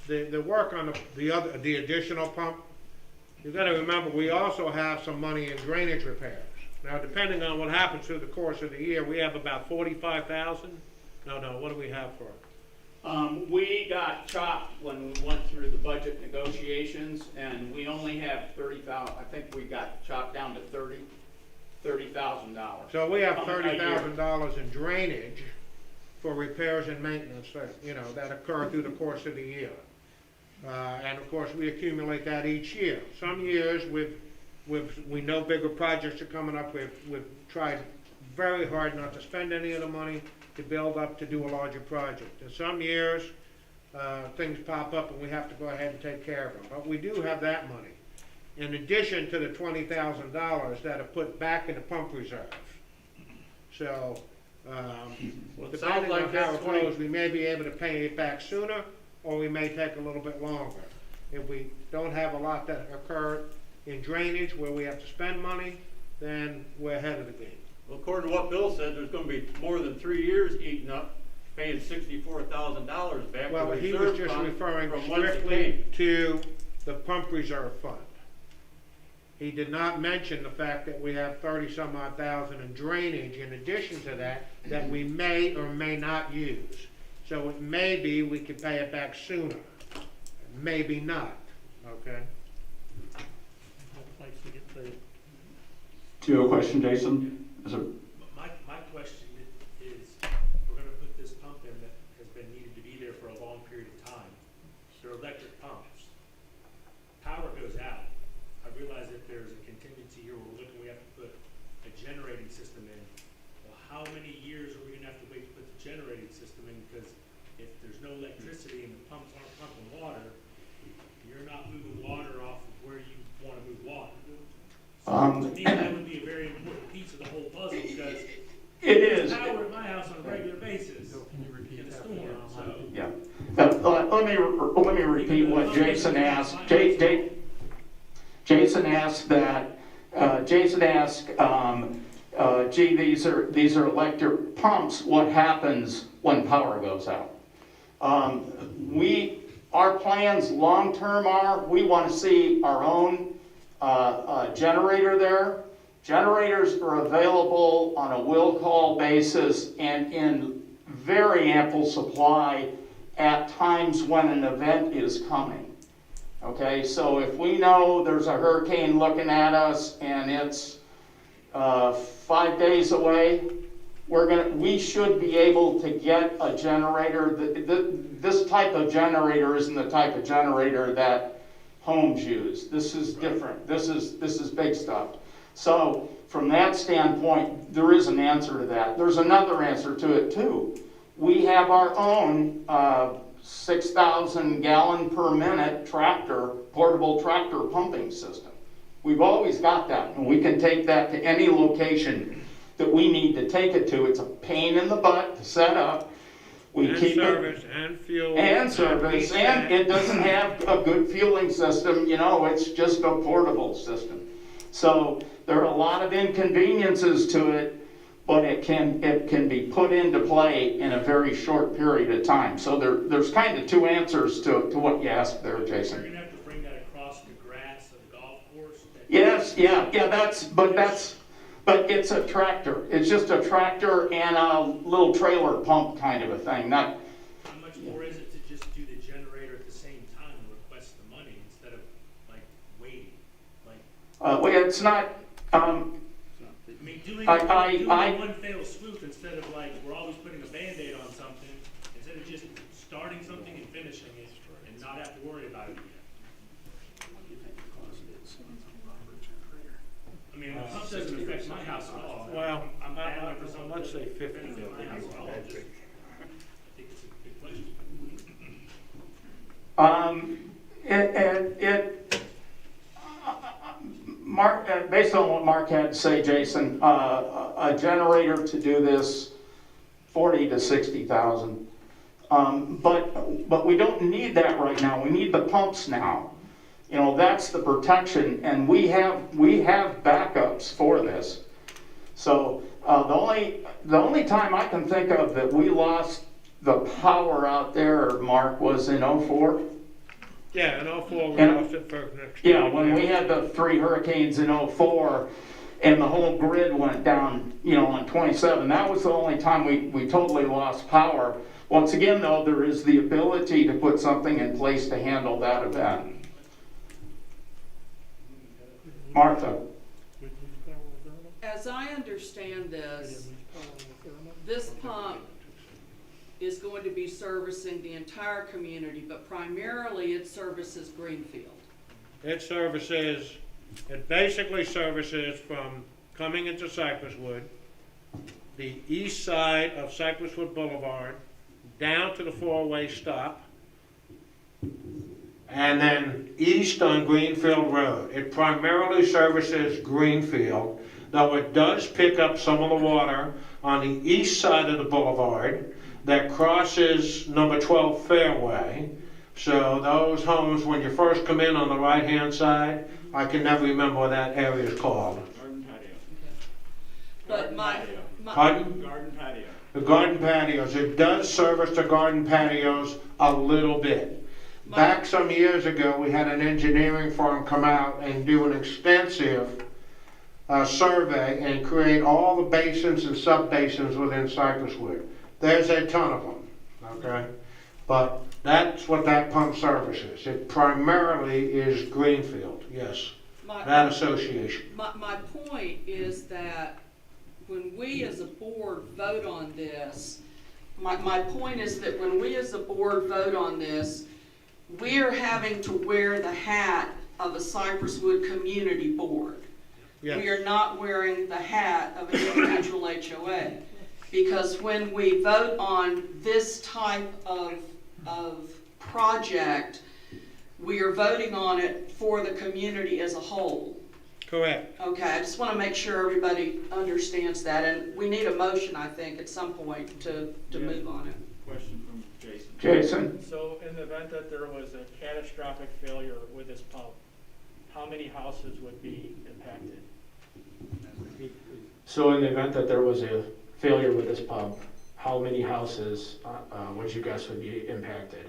the work on the additional pump, you've got to remember, we also have some money in drainage repairs. Now, depending on what happens through the course of the year, we have about 45,000. No, what do we have for it? We got chopped when we went through the budget negotiations, and we only have 30,000. I think we got chopped down to $30,000. So we have $30,000 in drainage for repairs and maintenance that occur through the course of the year. And of course, we accumulate that each year. Some years we know bigger projects are coming up. We've tried very hard not to spend any of the money to build up to do a larger project. And some years, things pop up and we have to go ahead and take care of them. But we do have that money, in addition to the $20,000 that are put back in the pump reserve. So, depending on how it goes, we may be able to pay it back sooner, or we may take a little bit longer. If we don't have a lot that occur in drainage where we have to spend money, then we're ahead of the game. Well, according to what Bill said, there's gonna be more than 3 years eaten up, paying $64,000 back to the Well, he was reserve just fund referring from whence it strictly came. to the pump reserve fund. He did not mention the fact that we have 30-some-odd thousand in drainage in addition to that we may or may not use. So it may be we could pay it back sooner, maybe not, okay? Do you have a question, Jason? My question is, we're gonna put this pump in that has been needed to be there for a long period of time. They're electric pumps. Power goes out. I realize that there's a contingency here where we have to put a generating system in. Well, how many years are we gonna have to wait to put the generating system in? Because if there's no electricity and the pumps aren't pumping water, you're not moving water off of where you wanna move water. To me, that would be a very important piece of the whole puzzle, because it is. There's power at my house on a regular basis in a storm. So. Yeah. Let me repeat what Jason asked. Jason asked that. Jason asked, gee, these are electric pumps. What happens when power goes out? Our plans long term are we want to see our own generator there. Generators are available on a will call basis and in very ample supply at times when an event is coming. Okay, so if we know there's a hurricane looking at us and it's 5 days away, we should be able to get a generator. This type of generator isn't the type of generator that homes use. This is different. This is big stuff. So from that standpoint, there is an answer to that. There's another answer to it too. We have our own 6,000 gallon per minute tractor, portable tractor pumping system. We've always got that, and we can take that to any location that we need to take it to. It's a pain in the butt to set up. We And keep service, it, and fuel. and service, and it doesn't have a good fueling system, you know, it's just a portable system. So there are a lot of inconveniences to it, but it can be put into play in a very short period of time. So there's kind of two answers to what you asked there, Jason. You're gonna have to bring that across the grass of the golf course? Yes, yeah, but it's a tractor. It's just a tractor and a little trailer pump kind of a thing, not. How much more is it to just do the generator at the same time and request the money instead of like waiting? Like. Well, it's not, I mean, doing one fell swoop instead of like, we're always putting a Band-Aid on something, instead of just starting something and finishing it and not have to worry about it again. I mean, the pump doesn't affect my house at all. Well, I'm battling for something. let's say 50. I think it's a good question. Mark, based on what Mark had to say, Jason, a generator to do this, 40 to 60,000. But we don't need that right now. We need the pumps now. You know, that's the protection, and we have backups for this. So the only time I can think of that we lost the power out there, Mark, was in 04. Yeah, in 04 we lost it for next year. Yeah, when we had the 3 hurricanes in 04 and the whole grid went down, you know, on 27. That was the only time we totally lost power. Once again, though, there is the ability to put something in place to handle that event. Martha. As I understand this pump is going to be servicing the entire community, but primarily it services Greenfield. It basically services from coming into Cypresswood, the east side of Cypresswood Boulevard, down to the 4-way stop, and then east on Greenfield Road. It primarily services Greenfield, though it does pick up some of the water on the east side of the boulevard that crosses number 12 Fairway. So those homes, when you first come in on the right-hand side, I can never remember what that area is called. Garden patio. But Pardon? Garden patio. The garden patios. It does service the garden patios a little bit. Back some years ago, we had an engineering firm come out and do an extensive survey and create all the basins and sub-basins within Cypresswood. There's a ton of them, okay? But that's what that pump services. It primarily is Greenfield, yes. That association. My point is that when we as a board vote on this, my point is that when we as a board vote on this, we are having to wear the hat of a Cypresswood Community Board. Yes. We are not wearing the hat of an individual HOA. Because when we vote on this type of project, we are voting on it for the community as a whole. Correct. Okay, I just want to make sure everybody understands that, and we need a motion, I think, at some point to move on it. Question from Jason. Jason. So in the event that there was a catastrophic failure with this pump, how many houses would be impacted? So in the event that there was a failure with this pump, how many houses would you guess would be impacted?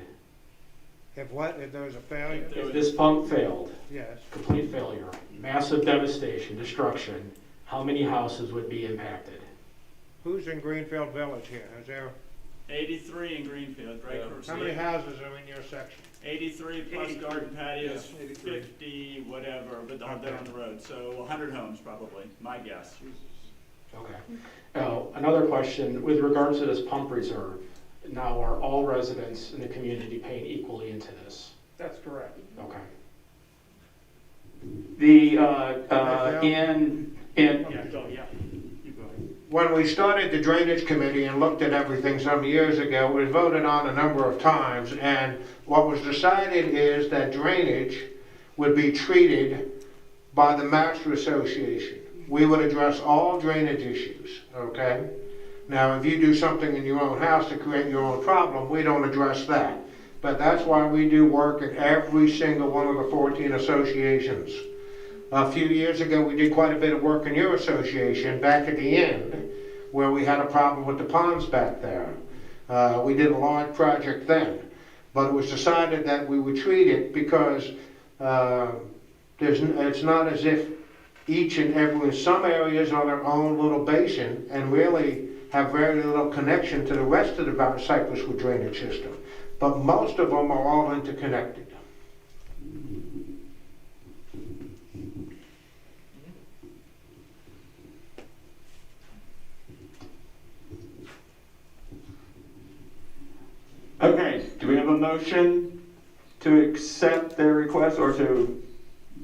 If what? If there was a failure? If this pump failed, yes. Complete failure, massive devastation, destruction, how many houses would be impacted? Who's in Greenfield Village here? Is there 83 in Greenfield, right? How many houses are in your section? 83 plus 83. garden patios, Yeah, 83. 50, whatever, but they're on the road. So 100 homes probably, my guess. Okay. Now, another question, with regards to this pump reserve, now are all residents in the community paying equally into this? That's correct. Okay. The, Yeah, go, yeah. You go ahead. When we started the drainage committee and looked at everything some years ago, it was voted on a number of times, and what was decided is that drainage would be treated by the Master Association. We would address all drainage issues, okay? Now, if you do something in your own house to create your own problem, we don't address that. But that's why we do work in every single one of the 14 associations. A few years ago, we did quite a bit of work in your association back at the end, where we had a problem with the ponds back there. We did a large project then, but it was decided that we would treat it because it's not as if each and every, some areas are their own little basin and really have very little connection to the rest of the Cypresswood drainage system. But most of them are all interconnected. Okay, do we have a motion to accept their request, or to,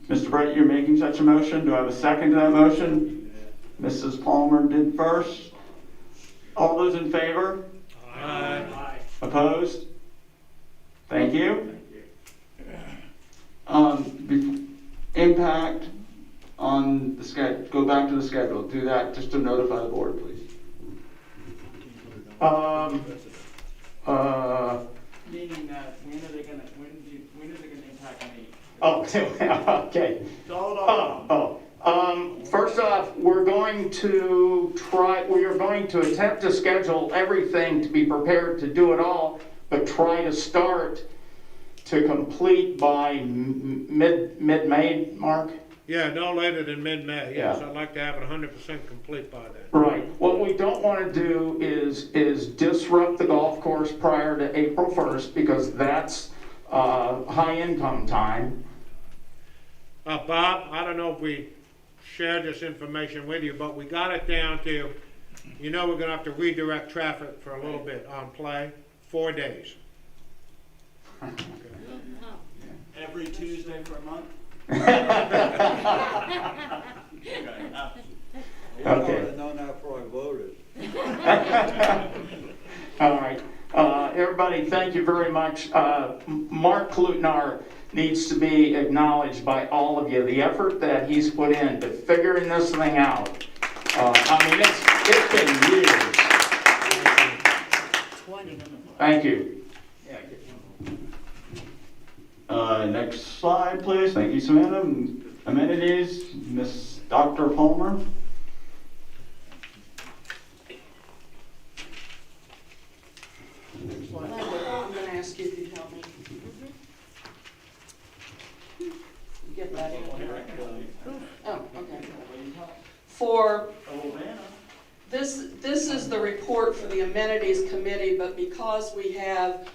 Mr. Bright, you're making such a motion? Do I have a second to that motion? Mrs. Palmer did first. All those in favor? Aye. Opposed? Thank you. Impact on the schedule, go back to the schedule. Do that just to notify the board, please. Meaning that, when are they gonna impact me? Oh, okay. It's all about. First off, we are going to attempt to schedule everything to be prepared to do it all, but try to start to complete by mid-May, Mark? Yeah, no later than mid-May, yes. Yeah. I'd like to have it 100% complete by then. Right. What we don't want to do is disrupt the golf course prior to April 1st, because that's high income time. Bob, I don't know if we shared this information with you, but we got it down to, we're going to have to redirect traffic for a little bit on play, 4 days. Every Tuesday for a month? I would have known that before I voted. All right. Everybody, thank you very much. Mark Klutnar needs to be acknowledged by all of you. The effort that he's put into figuring this thing out. It's been years. 20. Thank you. Next slide, please. Thank you, Samantha. Amenities, Miss Dr. Palmer. I'm going to ask you if you'd help me. Get that in. Oh, okay. This is the report for the amenities committee, but because we have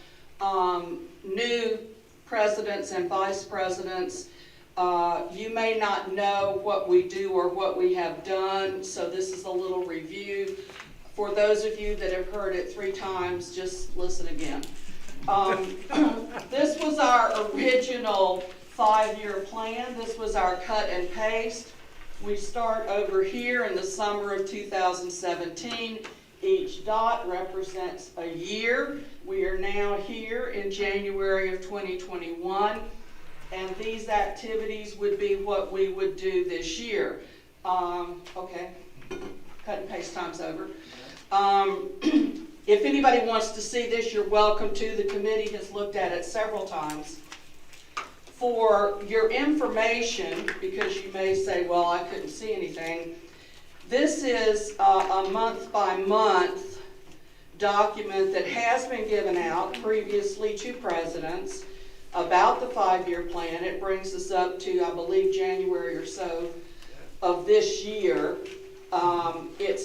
new presidents and vice presidents, you may not know what we do or what we have done, so this is a little review. For those of you that have heard it 3 times, just listen again. This was our original 5-year plan. This was our cut and paste. We start over here in the summer of 2017. Each dot represents a year. We are now here in January of 2021, and these activities would be what we would do this year. Okay, cut and paste time's over. If anybody wants to see this, you're welcome to. The committee has looked at it several times. For your information, because you may say, well, I couldn't see anything, this is a month-by-month document that has been given out previously to presidents about the 5-year plan. It brings us up to, I believe, January or so of this year. It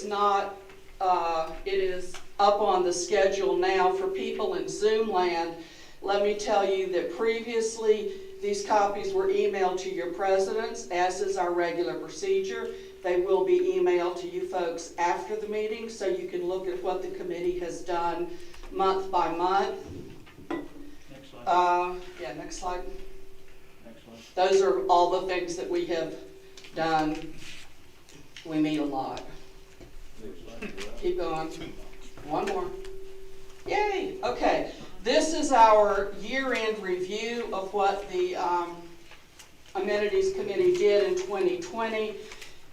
is up on the schedule now for people in Zoom land. Let me tell you that previously these copies were emailed to your presidents, as is our regular procedure. They will be emailed to you folks after the meeting, so you can look at what the committee has done month by month. Next slide. Yeah, next slide. Next slide. Those are all the things that we have done. We meet a lot. Keep going. One more. Yay, okay. This is our year-end review of what the Amenities Committee did in 2020.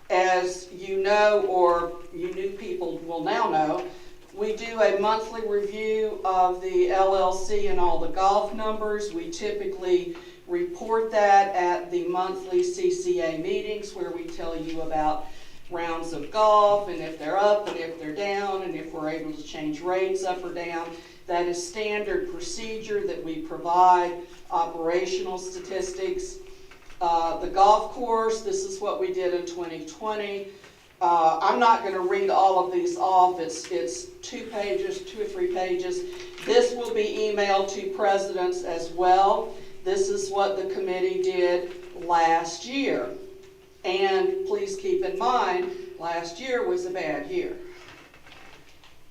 As you know, or you new people will now know, we do a monthly review of the LLC and all the golf numbers. We typically report that at the monthly CCA meetings where we tell you about rounds of golf and if they're up and if they're down and if we're able to change rates up or down. That is standard procedure that we provide, operational statistics. The golf course, this is what we did in 2020. I'm not going to read all of these off. It's 2 pages, 2 or 3 pages. This will be emailed to presidents as well. This is what the committee did last year. And please keep in mind, last year was a bad year.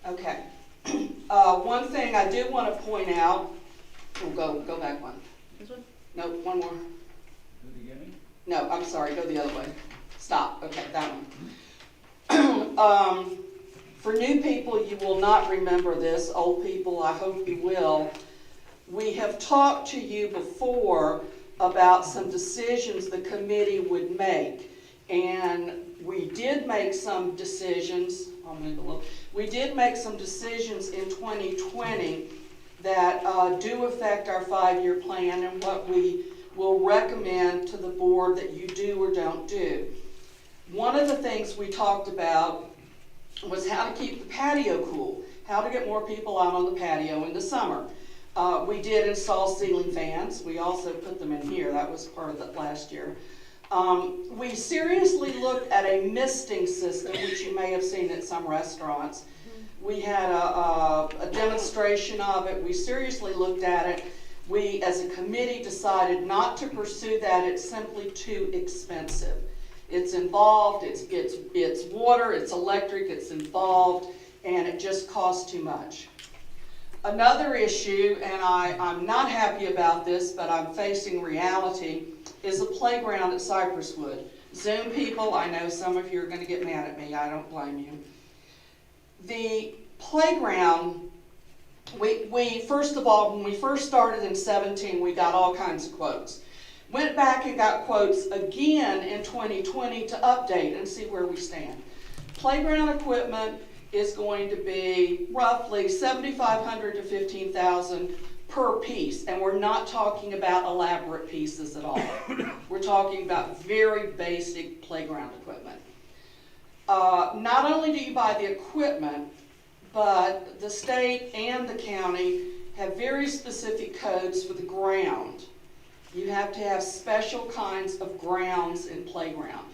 Okay. One thing I do want to point out, go back one. This one? No, one more. The beginning? No, I'm sorry, go the other way. Stop, okay, that one. For new people, you will not remember this. Old people, I hope you will. We have talked to you before about some decisions the committee would make. And we did make some decisions, I'll move a little. We did make some decisions in 2020 that do affect our 5-year plan and what we will recommend to the board that you do or don't do. One of the things we talked about was how to keep the patio cool, how to get more people out on the patio in the summer. We did install ceiling fans. We also put them in here. That was part of it last year. We seriously looked at a misting system, which you may have seen at some restaurants. We had a demonstration of it. We seriously looked at it. We, as a committee, decided not to pursue that. It's simply too expensive. It's involved, it's water, it's electric, it's involved, and it just costs too much. Another issue, and I'm not happy about this, but I'm facing reality, is a playground at Cypresswood. Zoom people, I know some of you are going to get mad at me. I don't blame you. The playground, we first of all, when we first started in 2017, we got all kinds of quotes. Went back and got quotes again in 2020 to update and see where we stand. Playground equipment is going to be roughly $7,500 to $15,000 per piece, and we're not talking about elaborate pieces at all. We're talking about very basic playground equipment. Not only do you buy the equipment, but the state and the county have very specific codes for the ground. You have to have special kinds of grounds in playground.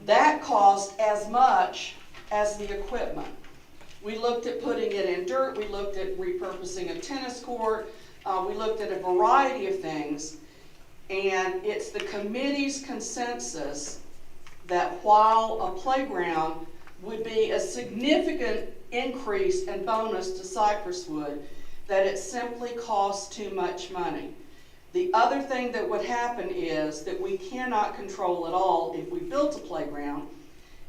That costs as much as the equipment. We looked at putting it in dirt, we looked at repurposing a tennis court, we looked at a variety of things, and it's the committee's consensus that while a playground would be a significant increase and bonus to Cypresswood, that it simply costs too much money. The other thing that would happen is that we cannot control at all if we built a playground,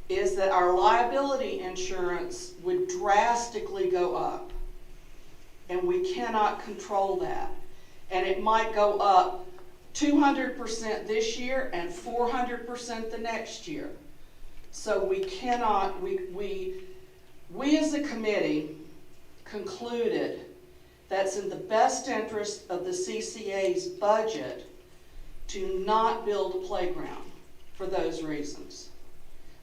is that our liability insurance would drastically go up. And we cannot control that. And it might go up 200% this year and 400% the next year. So we cannot, we as a committee concluded that's in the best interest of the CCA's budget to not build a playground for those reasons.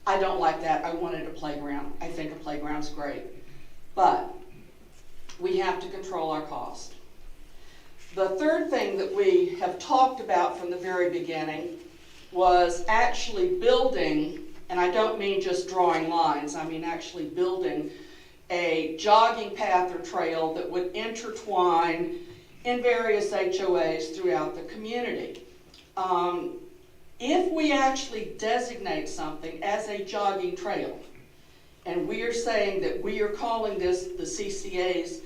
I don't like that. I wanted a playground. I think a playground's great. But we have to control our cost. The third thing that we have talked about from the very beginning was actually building, and I don't mean just drawing lines, I mean actually building a jogging path or trail that would intertwine in various HOAs throughout the community. If we actually designate something as a jogging trail, and we are saying that we are calling this the CCA's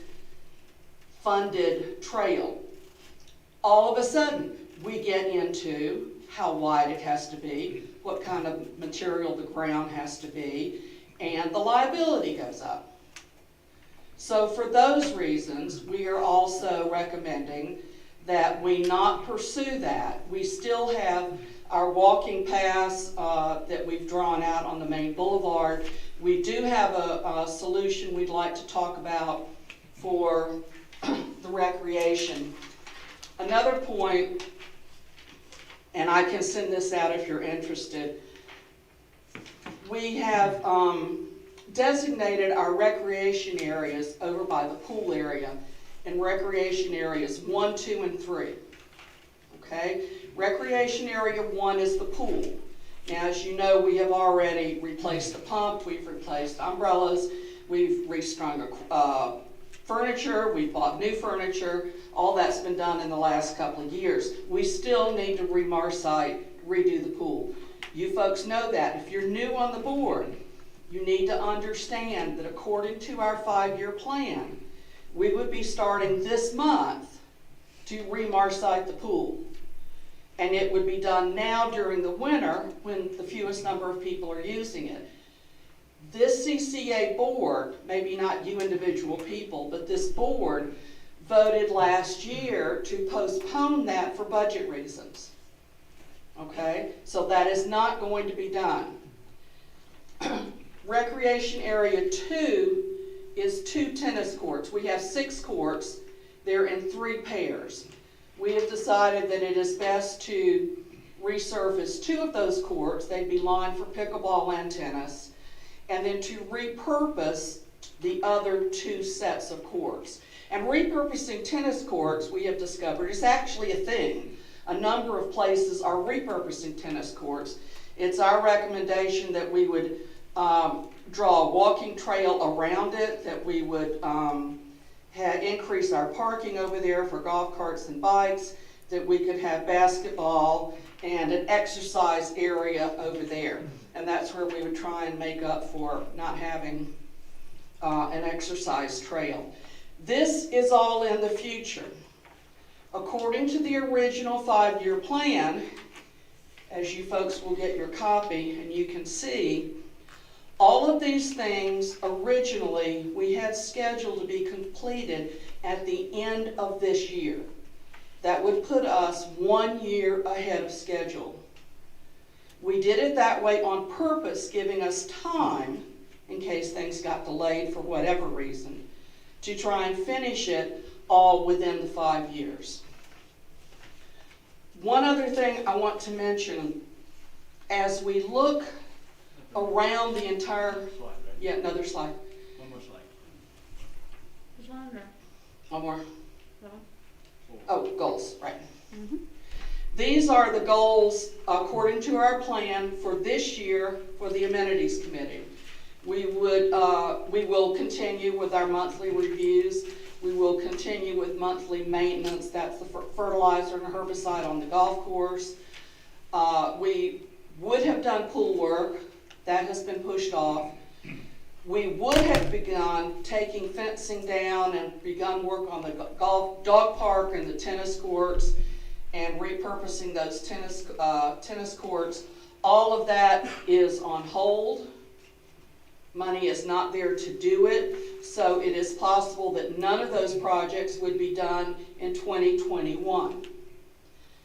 funded trail, all of a sudden we get into how wide it has to be, what kind of material the ground has to be, and the liability goes up. So for those reasons, we are also recommending that we not pursue that. We still have our walking paths that we've drawn out on the main boulevard. We do have a solution we'd like to talk about for the recreation. Another point, and I can send this out if you're interested, we have designated our recreation areas over by the pool area in recreation areas 1, 2, and 3. Okay? Recreation area 1 is the pool. Now, as you know, we have already replaced the pump, we've replaced umbrellas, we've restrung furniture, we've bought new furniture. All that's been done in the last couple of years. We still need to remarcite, redo the pool. You folks know that. If you're new on the board, you need to understand that according to our 5-year plan, we would be starting this month to remarcite the pool. And it would be done now during the winter when the fewest number of people are using it. This CCA board, maybe not you individual people, but this board voted last year to postpone that for budget reasons. Okay? So that is not going to be done. Recreation area 2 is 2 tennis courts. We have 6 courts. They're in 3 pairs. We have decided that it is best to resurface 2 of those courts. They'd be lined for pickleball and tennis. And then to repurpose the other 2 sets of courts. And repurposing tennis courts, we have discovered, is actually a thing. A number of places are repurposing tennis courts. It's our recommendation that we would draw a walking trail around it, that we would increase our parking over there for golf carts and bikes, that we could have basketball and an exercise area over there. And that's where we would try and make up for not having an exercise trail. This is all in the future. According to the original 5-year plan, as you folks will get your copy and you can see, all of these things originally we had scheduled to be completed at the end of this year. That would put us 1 year ahead of schedule. We did it that way on purpose, giving us time, in case things got delayed for whatever reason, to try and finish it all within the 5 years. One other thing I want to mention, as we look around the entire, yeah, another slide. One more slide. There's longer. One more. No. Oh, goals, right. Mm-hmm. These are the goals according to our plan for this year for the amenities committee. We will continue with our monthly reviews. We will continue with monthly maintenance. That's the fertilizer and herbicide on the golf course. We would have done pool work. That has been pushed off. We would have begun taking fencing down and begun work on the dog park and the tennis courts and repurposing those tennis courts. All of that is on hold. Money is not there to do it, so it is possible that none of those projects would be done in 2021.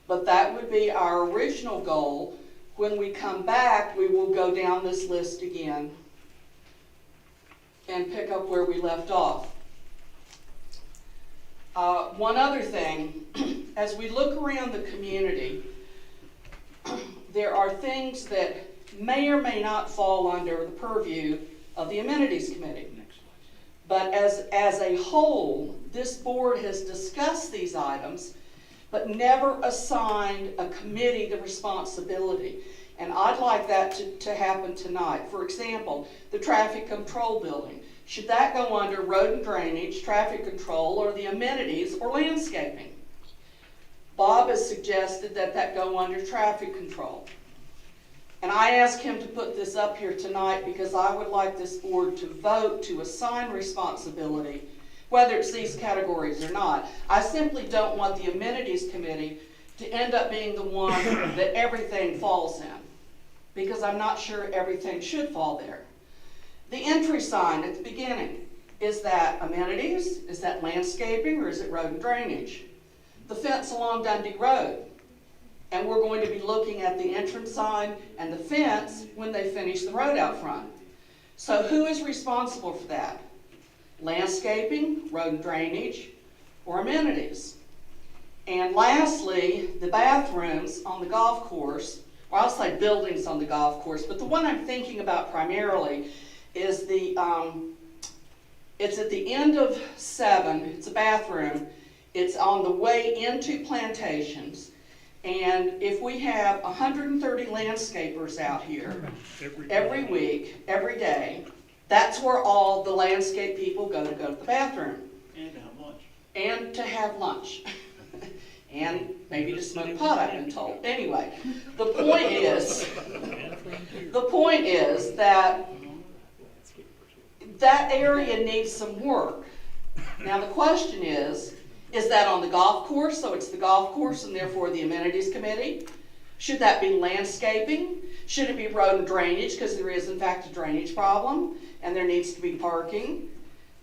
But that would be our original goal. When we come back, we will go down this list again and pick up where we left off. One other thing, as we look around the community, there are things that may or may not fall under the purview of the amenities committee. But as a whole, this board has discussed these items, but never assigned a committee the responsibility. And I'd like that to happen tonight. For example, the traffic control building. Should that go under road and drainage, traffic control, or the amenities, or landscaping? Bob has suggested that that go under traffic control. And I asked him to put this up here tonight because I would like this board to vote to assign responsibility, whether it's these categories or not. I simply don't want the amenities committee to end up being the one that everything falls in, because I'm not sure everything should fall there. The entry sign at the beginning, is that amenities, is that landscaping, or is it road and drainage? The fence along Dundee Road, and we're going to be looking at the entrance sign and the fence when they finish the road out front. So who is responsible for that? Landscaping, road and drainage, or amenities? And lastly, the bathrooms on the golf course, or I'll say buildings on the golf course, but the one I'm thinking about primarily is the, it's at the end of 7, it's a bathroom, it's on the way into Plantations, and if we have 130 landscapers out here every week, every day, that's where all the landscape people go to the bathroom. And to have lunch. And to have lunch. And maybe to smoke pot, I've been told. Anyway, the point is that that area needs some work. Now the question is that on the golf course, so it's the golf course and therefore the amenities committee? Should that be landscaping? Should it be road and drainage, because there is in fact a drainage problem and there needs to be parking?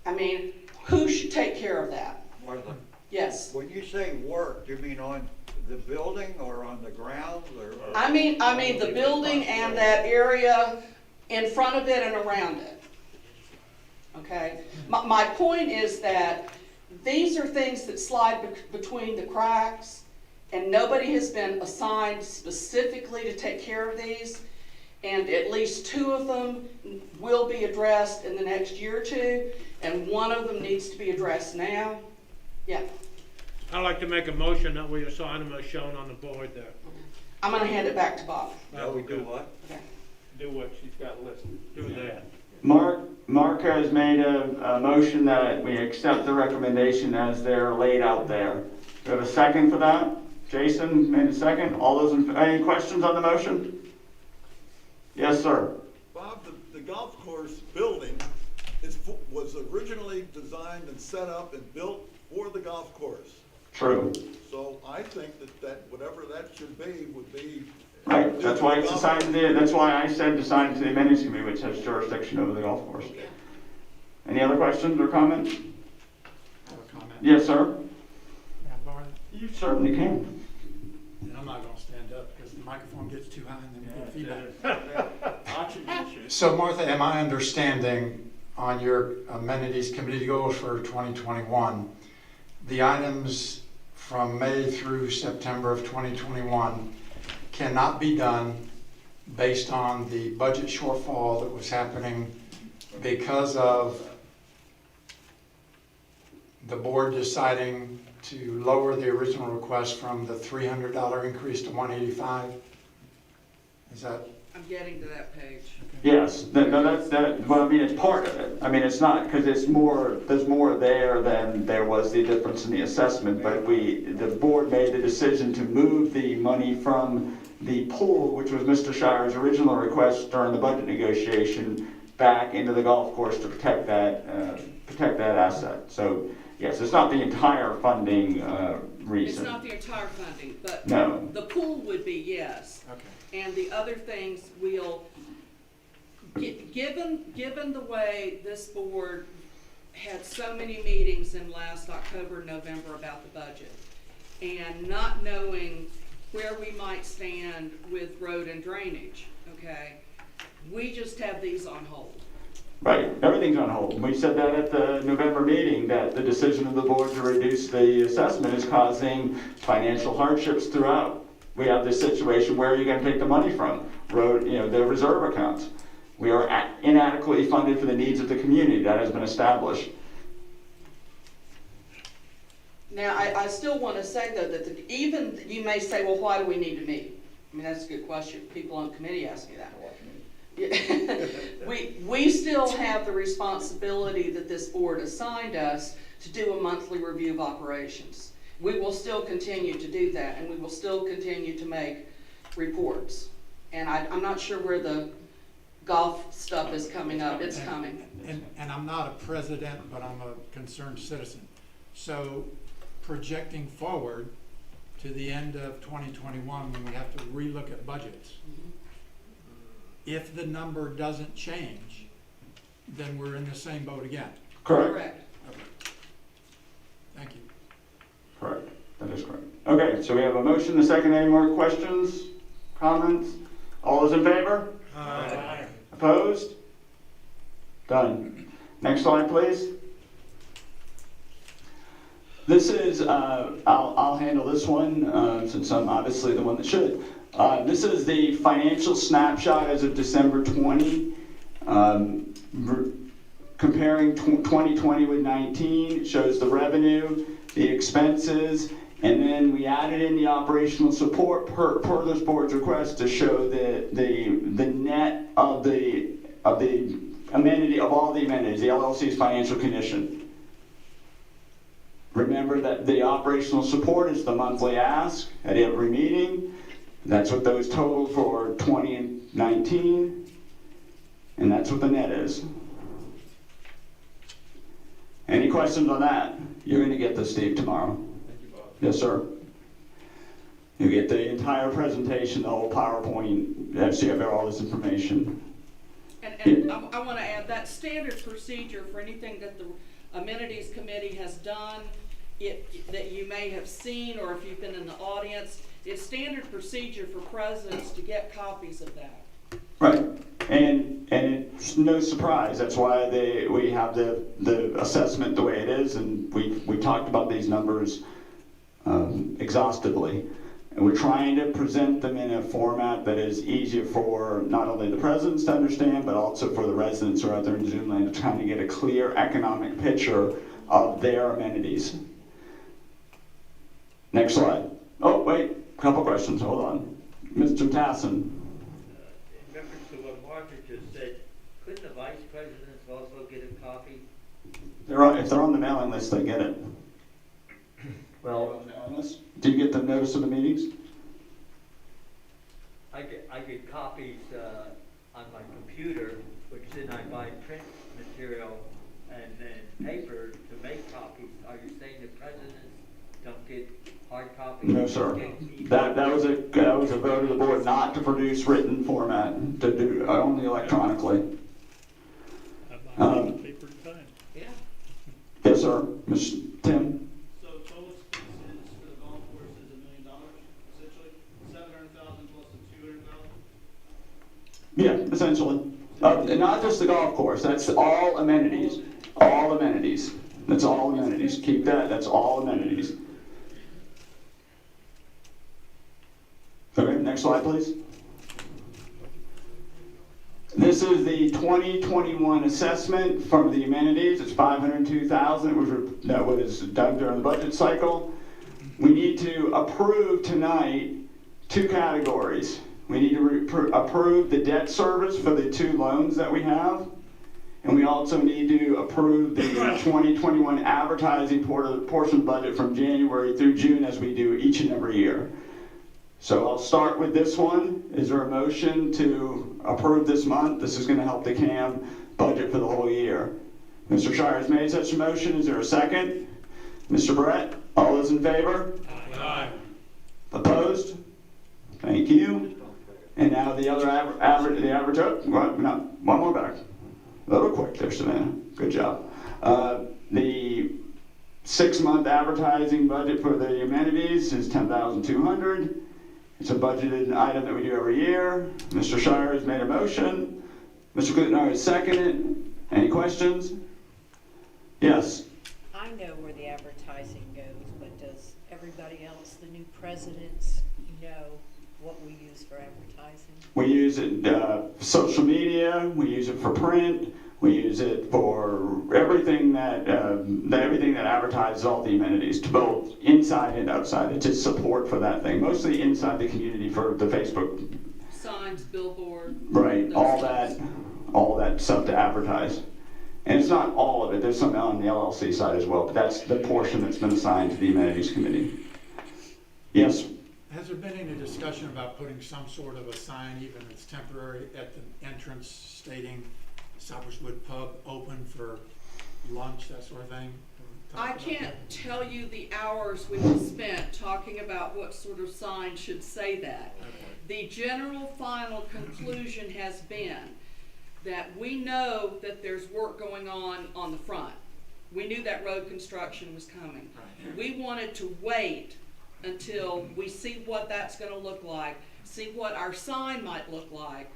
I mean, who should take care of that? Martha, yes. when you say work, do you mean on the building or on the grounds or? I mean the building and that area in front of it and around it. Okay? My point is that these are things that slide between the cracks, and nobody has been assigned specifically to take care of these, and at least 2 of them will be addressed in the next year or 2, and 1 of them needs to be addressed now. Yeah. I'd like to make a motion that we assign them as shown on the board there. I'm going to hand it back to Bob. No, we do what? Okay. Do what she's got listed. Do that. Mark has made a motion that we accept the recommendation as they're laid out there. Do we have a second for that? Jason made a second. All those any questions on the motion? Yes, sir. Bob, the golf course building was originally designed and set up and built for the golf course. True. So I think that whatever that should be would be. Right, that's why it's assigned to that's why I said assigned to the amenities committee, which has jurisdiction over the golf course. Okay. Any other questions or comments? I have a comment. Yes, sir. Yeah, Barney, You certainly can. and I'm not going to stand up because the microphone gets too high and then you get feedback. Oxygen issues. So Martha, am I understanding on your amenities committee goals for 2021, the items from May through September of 2021 cannot be done based on the budget shortfall that was happening because of the board deciding to lower the original request from the $300 increase to $185? Is that? I'm getting to that page. Yes, no, that's well, I mean, it's part of it. I mean, it's not, because there's more there than there was the difference in the assessment, but the board made the decision to move the money from the pool, which was Mr. Shire's original request during the budget negotiation, back into the golf course to protect that asset. So, yes, it's not the entire funding reason. It's not the entire funding, but No. the pool would be, yes. Okay. And the other things will, given the way this board had so many meetings in last October, November about the budget, and not knowing where we might stand with road and drainage, okay, we just have these on hold. Right, everything's on hold. We said that at the November meeting, that the decision of the board to reduce the assessment is causing financial hardships throughout. We have this situation, where are you going to take the money from? Road, the reserve accounts. We are inadequately funded for the needs of the community. That has been established. Now, I still want to say, though, that even, you may say, well, why do we need to meet? I mean, that's a good question. People on the committee ask me that. We still have the responsibility that this board assigned us to do a monthly review of operations. We will still continue to do that, and we will still continue to make reports. And I'm not sure where the golf stuff is coming up. It's coming. And I'm not a president, but I'm a concerned citizen. So projecting forward to the end of 2021 when we have to relook at budgets. If the number doesn't change, then we're in the same boat again. Correct. Okay. Thank you. Correct. That is correct. Okay, so we have a motion, a second. Any more questions, comments? All those in favor? Aye. Opposed? Done. Next slide, please. This is, I'll handle this one since I'm obviously the one that should. This is the financial snapshot as of December 20. Comparing 2020 with 19, it shows the revenue, the expenses, and then we added in the operational support per this board's request to show the net of the amenity of all the amenities, the LLC's financial condition. Remember that the operational support is the monthly ask at every meeting. That's what those totaled for 20 and 19, and that's what the net is. Any questions on that? You're going to get this, Steve, tomorrow. Thank you, Bob. Yes, sir. You get the entire presentation, the whole PowerPoint, so you have all this information. And I want to add that standard procedure for anything that the amenities committee has done, that you may have seen, or if you've been in the audience, it's standard procedure for presidents to get copies of that. Right, and it's no surprise. That's why we have the assessment the way it is, and we talked about these numbers exhaustively. And we're trying to present them in a format that is easier for not only the presidents to understand, but also for the residents who are out there in Zoom land to try to get a clear economic picture of their amenities. Next slide. Oh, wait, a couple questions, hold on. Mr. Tassin. In reference to what Martha just said, couldn't the vice presidents also get a copy? If they're on the mailing list, they get it. Well, do you get the notice of the meetings? I get copies on my computer, which then I buy print material and then paper to make copies. Are you saying the presidents don't get hard copies? No, sir. That was a vote of the board not to produce written format, to do only electronically. Paper time. Yeah. Yes, sir. Ms. Tim? So total expenses for the golf course is $1 million, essentially? 700,000 plus the 200,000? Yeah, essentially. Not just the golf course, that's all amenities. All amenities. That's all amenities. Keep that, that's all amenities. Okay, next slide, please. This is the 2021 assessment from the amenities. It's $502,000, that was done during the budget cycle. We need to approve tonight 2 categories. We need to approve the debt service for the 2 loans that we have. And we also need to approve the 2021 advertising portion budget from January through June, as we do each and every year. So I'll start with this one. Is there a motion to approve this month? This is going to help the CAM budget for the whole year. Mr. Shires made such a motion. Is there a second? Mr. Brett, all those in favor? Aye. Opposed? Thank you. And now the other average, one more back. A little quick there, Savannah. Good job. The 6-month advertising budget for the amenities is $10,200. It's a budgeted item that we do every year. Mr. Shire has made a motion. Mr. Klutner has seconded. Any questions? Yes. I know where the advertising goes, but does everybody else, the new presidents, know what we use for advertising? We use it social media. We use it for print. We use it for everything that advertises all the amenities, to both inside and outside. It's just support for that thing. Mostly inside the community for the Facebook. Signs, billboard. Right, all that stuff to advertise. And it's not all of it. There's some on the LLC side as well, but that's the portion that's been assigned to the amenities committee. Yes. Has there been any discussion about putting some sort of a sign, even if it's temporary, at the entrance stating Cypresswood Pub open for lunch, that sort of thing? I can't tell you the hours we have spent talking about what sort of sign should say that. The general final conclusion has been that we know that there's work going on the front. We knew that road construction was coming. We wanted to wait until we see what that's gonna look like, see what our sign might look like,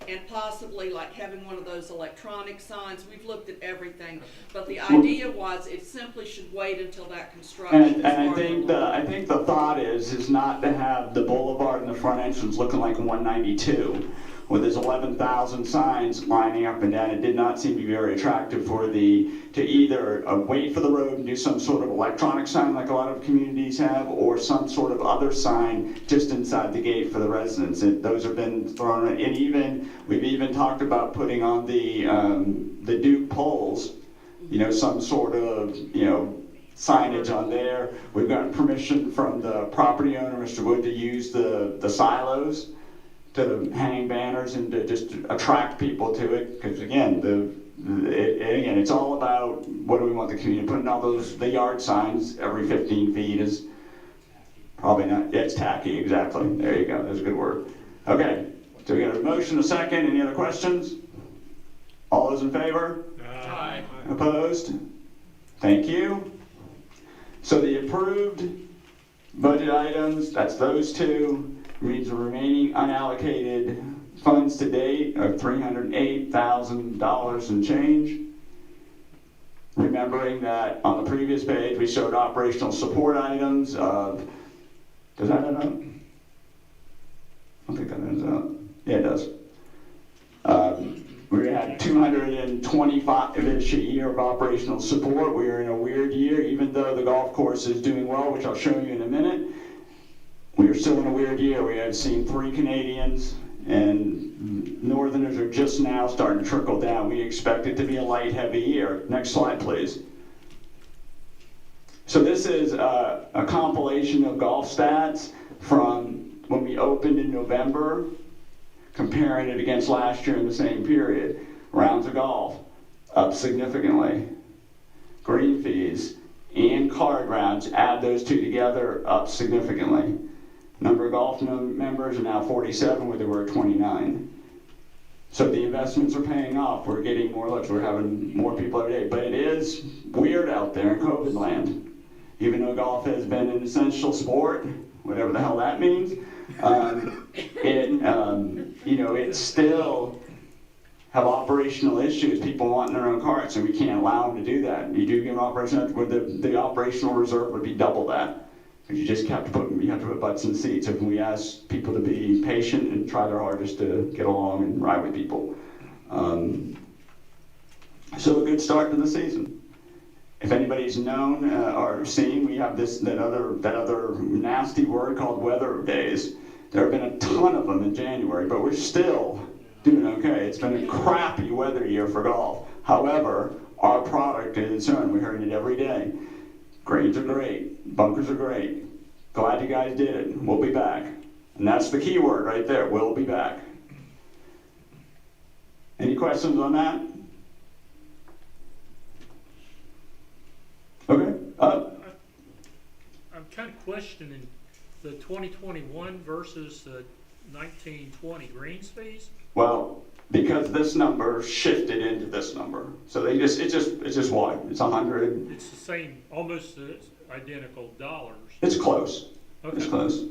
and possibly like having one of those electronic signs. We've looked at everything, but the idea was it simply should wait until that construction is And I farther think along. the thought is not to have the boulevard and the front entrance looking like 192, where there's 11,000 signs lining up and down. It did not seem to be very attractive to either wait for the road and do some sort of electronic sign like a lot of communities have, or some sort of other sign just inside the gate for the residents. Those have been thrown, and we've even talked about putting on the Duke poles, some sort of, signage on there. We've gotten permission from the property owner, Mr. Wood, to use the silos to hang banners and to just attract people to it. Because again, it's all about what do we want the community, putting all the yard signs every 15 feet is probably not, it's tacky, exactly. There you go, that's a good word. Okay, so we got a motion, a second, any other questions? All those in favor? Aye. Opposed? Thank you. So the approved budget items, that's those two, means the remaining unallocated funds to date are $308,000 and change. Remembering that on the previous page, we showed operational support items of, does that add up? I don't think that adds up. Yeah, it does. We had 225-ish a year of operational support. We are in a weird year, even though the golf course is doing well, which I'll show you in a minute. We are still in a weird year. We have seen 3 Canadians, and Northerners are just now starting to trickle down. We expect it to be a light, heavy year. Next slide, please. So this is a compilation of golf stats from when we opened in November, comparing it against last year in the same period. Rounds of golf, up significantly. Green fees and card rounds, add those two together, up significantly. Number of golf members are now 47, where there were 29. So the investments are paying off. We're getting more looks. We're having more people every day. But it is weird out there in COVID land. Even though golf has been an essential sport, whatever the hell that means, it still have operational issues. People wanting their own carts, and we can't allow them to do that. You do give an operational, where the operational reserve would be double that. Because you just have to put butts in seats. If we ask people to be patient and try their hardest to get along and ride with people. So a good start to the season. If anybody's known or seen, we have that other nasty word called weather days. There have been a ton of them in January, but we're still doing okay. It's been a crappy weather year for golf. However, our product is shown. We're hearing it every day. Greens are great. Bunkers are great. Glad you guys did it. We'll be back. And that's the key word right there. We'll be back. Any questions on that? Okay. I'm kind of questioning the 2021 versus the 1920 greens fees. Well, because this number shifted into this number, so it's just what? It's 100. It's the same, almost identical dollars. It's close. Okay. It's close.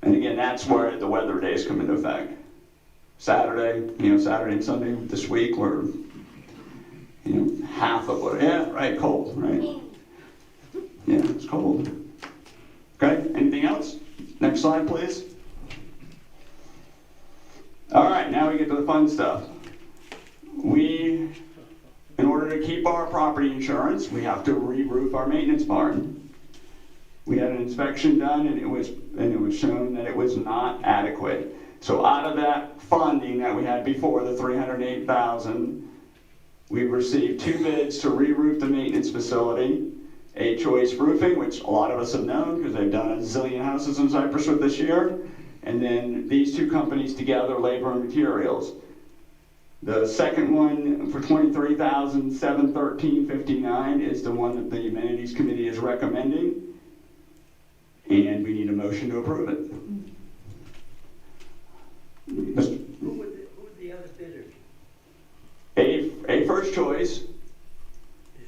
And again, that's where the weather days come into effect. Saturday and Sunday this week were, half of what, cold, right? Yeah, it's cold. Okay, anything else? Next slide, please. All right, now we get to the fun stuff. In order to keep our property insurance, we have to re-roof our maintenance barn. We had an inspection done, and it was shown that it was not adequate. So out of that funding that we had before, the $308,000, we received 2 bids to re-roof the maintenance facility. A Choice Roofing, which a lot of us have known because they've done a zillion houses in Cypresswood this year. And then these 2 companies together, Labor and Materials. The second one for $23,713.59 is the one that the Amenities Committee is recommending. And we need a motion to approve it. Who were the other bidders? A first choice, Is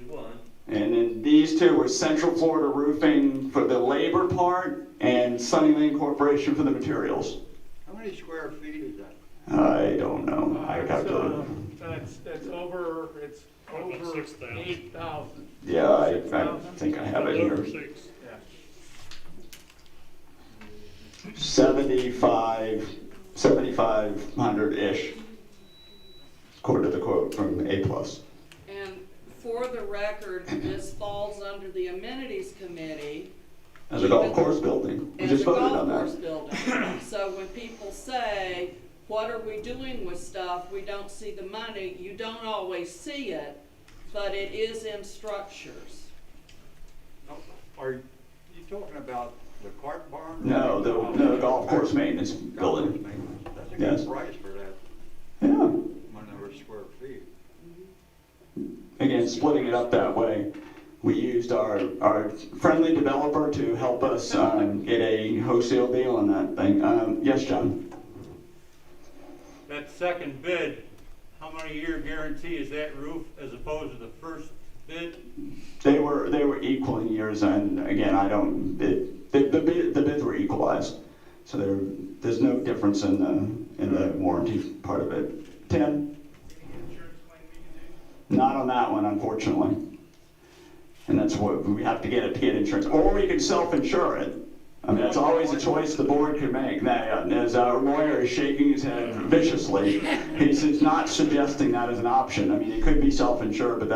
one. and then these two were Central Florida Roofing for the labor part and Sunny Lane Corporation for the materials. How many square feet is that? I don't know. I calculated. It's over 6,000. 8,000. Yeah, I think I have it here. Over 6. 7,500-ish, according to the quote from A+. And for the record, this falls under the amenities committee. As a golf course building. We As just a voted golf on course that. building. So when people say, what are we doing with stuff, we don't see the money, you don't always see it, but it is in structures. Are you talking about the cart barn? No, the golf course maintenance building. That's a Yes. good price for that, Yeah. 100 square feet. Again, splitting it up that way. We used our friendly developer to help us get a wholesale deal on that thing. Yes, John? That second bid, how many year guarantee is that roof as opposed to the first bid? They were equal in years, and again, I don't bid. The bids were equalized, so there's no difference in the warranty part of it. Tim? Not on that one, unfortunately. And that's what we have to get insurance, or we could self-insure it. I mean, that's always a choice the board could make. Now, as our lawyer is shaking his head viciously, he's not suggesting that as an option. I mean, it could be self-insured, but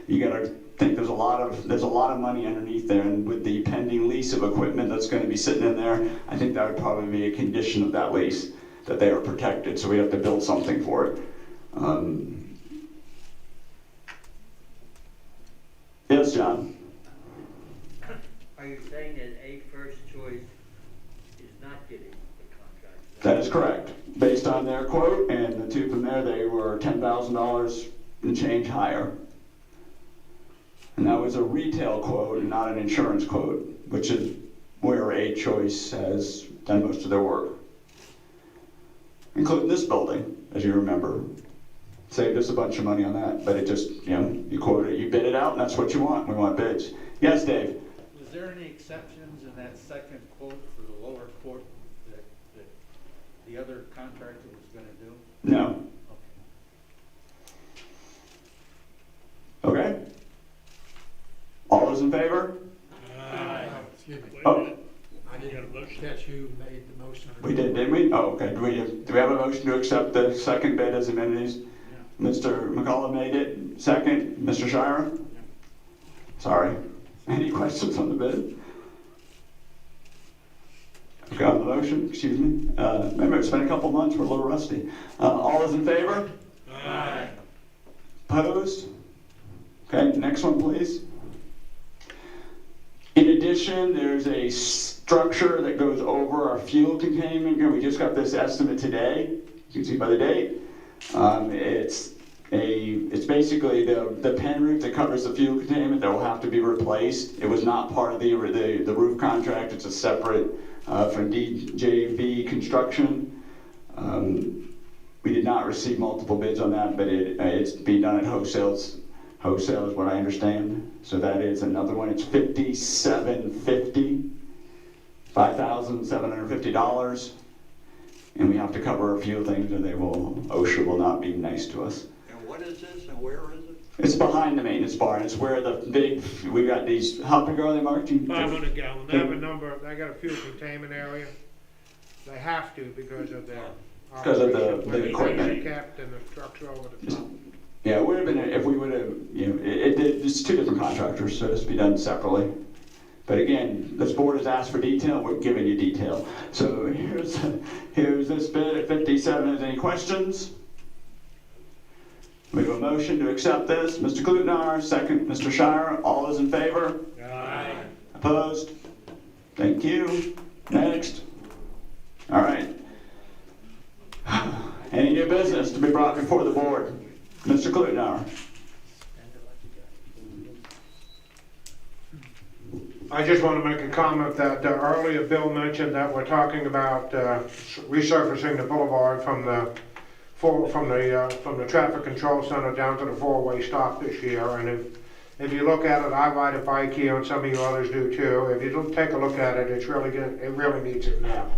you gotta think there's a lot of money underneath there, and with the pending lease of equipment that's gonna be sitting in there, I think that would probably be a condition of that lease, that they are protected, so we have to build something for it. Yes, John? Are you saying that a first choice is not getting the contract? That is correct. Based on their quote, and the two from there, they were $10,000 and change higher. And that was a retail quote and not an insurance quote, which is where A Choice has done most of their work. Including this building, as you remember. Saved us a bunch of money on that, but it just, you quote it, you bid it out, and that's what you want. We want bids. Yes, Dave? Was there any exceptions in that second quote for the lower quote that the other contractor was gonna do? No. Okay. All those in favor? Excuse me. Oh, I didn't catch who made the motion. we did, didn't we? Oh, okay. Do we have a motion to accept the second bid as amenities? Mr. McCullough made it. Second, Mr. Shire? Sorry. Any questions on the bid? Okay, on the motion, excuse me. Remember, it's been a couple months, we're a little rusty. All those in favor? Aye. Opposed? Okay, next one, please. In addition, there's a structure that goes over our fuel containment. We just got this estimate today. You can see by the date. It's basically the pen roof that covers the fuel containment that will have to be replaced. It was not part of the roof contract. It's a separate from DJB Construction. We did not receive multiple bids on that, but it's being done at wholesale is what I understand. So that is another one. It's $5,750, and we have to cover a few things, and OSHA will not be nice to us. And what is this and where is it? It's behind the maintenance barn. It's where we got these, how big are they, Mark? 500 gallon. They have a number, they got a fuel containment area. They have to because of their. Because of the equipment. Kept and the structure over the top. Yeah, it would have been, if we would have, it's two different contractors, so it's to be done separately. But again, this board has asked for detail, we're giving you detail. So here's this bid at 57. Is any questions? We have a motion to accept this. Mr. Klutnar, second, Mr. Shire. All those in favor? Aye. Opposed? Thank you. Next. All right. Any new business? business to be brought before the board? Mr. Klutenauer. I just want to make a comment that earlier Bill mentioned that we're talking about resurfacing the boulevard from the traffic control center down to the four-way stop this year. And if you look at it, I ride a bike here, and some of you others do too. If you don't take a look at it, it really needs it now.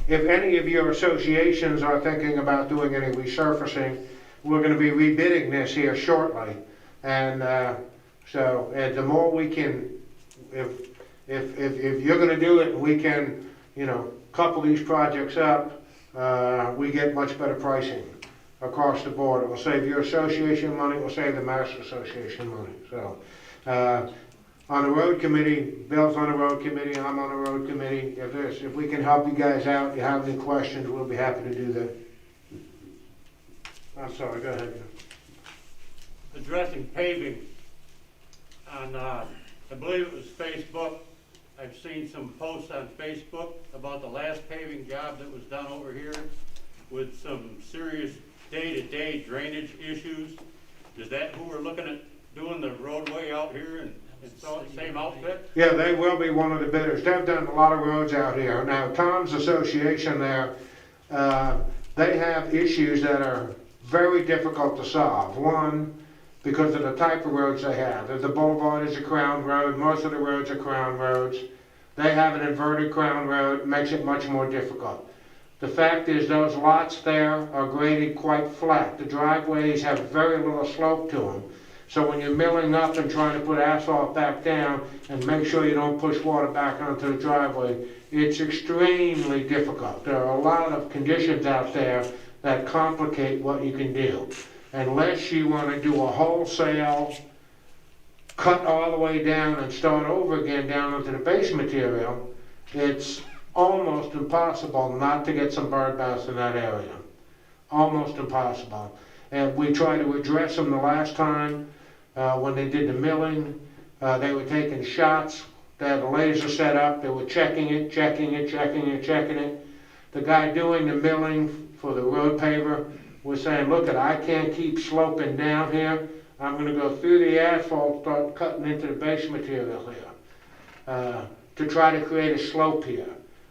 If any of your associations are thinking about doing any resurfacing, we're going to be rebidding this here shortly. And so the more we can, if you're going to do it, we can, couple these projects up, we get much better pricing across the board. It will save your association money, it will save the Master Association money. So, on the road committee, Bill's on the road committee, I'm on the road committee. If we can help you guys out, you have any questions, we'll be happy to do that. I'm sorry, go ahead. Addressing paving on, I believe it was Facebook. I've seen some posts on Facebook about the last paving job that was done over here with some serious day-to-day drainage issues. Is that who we're looking at doing the roadway out here and same outfit? Yeah, they will be one of the bidders. They've done a lot of roads out here. Now, Tom's association there, they have issues that are very difficult to solve. One, because of the type of roads they have. The boulevard is a crown road, most of the roads are crown roads. They have an inverted crown road, makes it much more difficult. The fact is those lots there are graded quite flat. The driveways have very little slope to them. So when you're milling up and trying to put asphalt back down and make sure you don't push water back onto the driveway, it's extremely difficult. There are a lot of conditions out there that complicate what you can do. Unless you want to do a wholesale cut all the way down and start over again down into the base material, it's almost impossible not to get some bird baths in that area. Almost impossible. And we tried to address them the last time when they did the milling. They were taking shots. They had a laser set up. They were checking it. The guy doing the milling for the road paver was saying, look, I can't keep sloping down here. I'm going to go through the asphalt, start cutting into the base material here to try to create a slope here.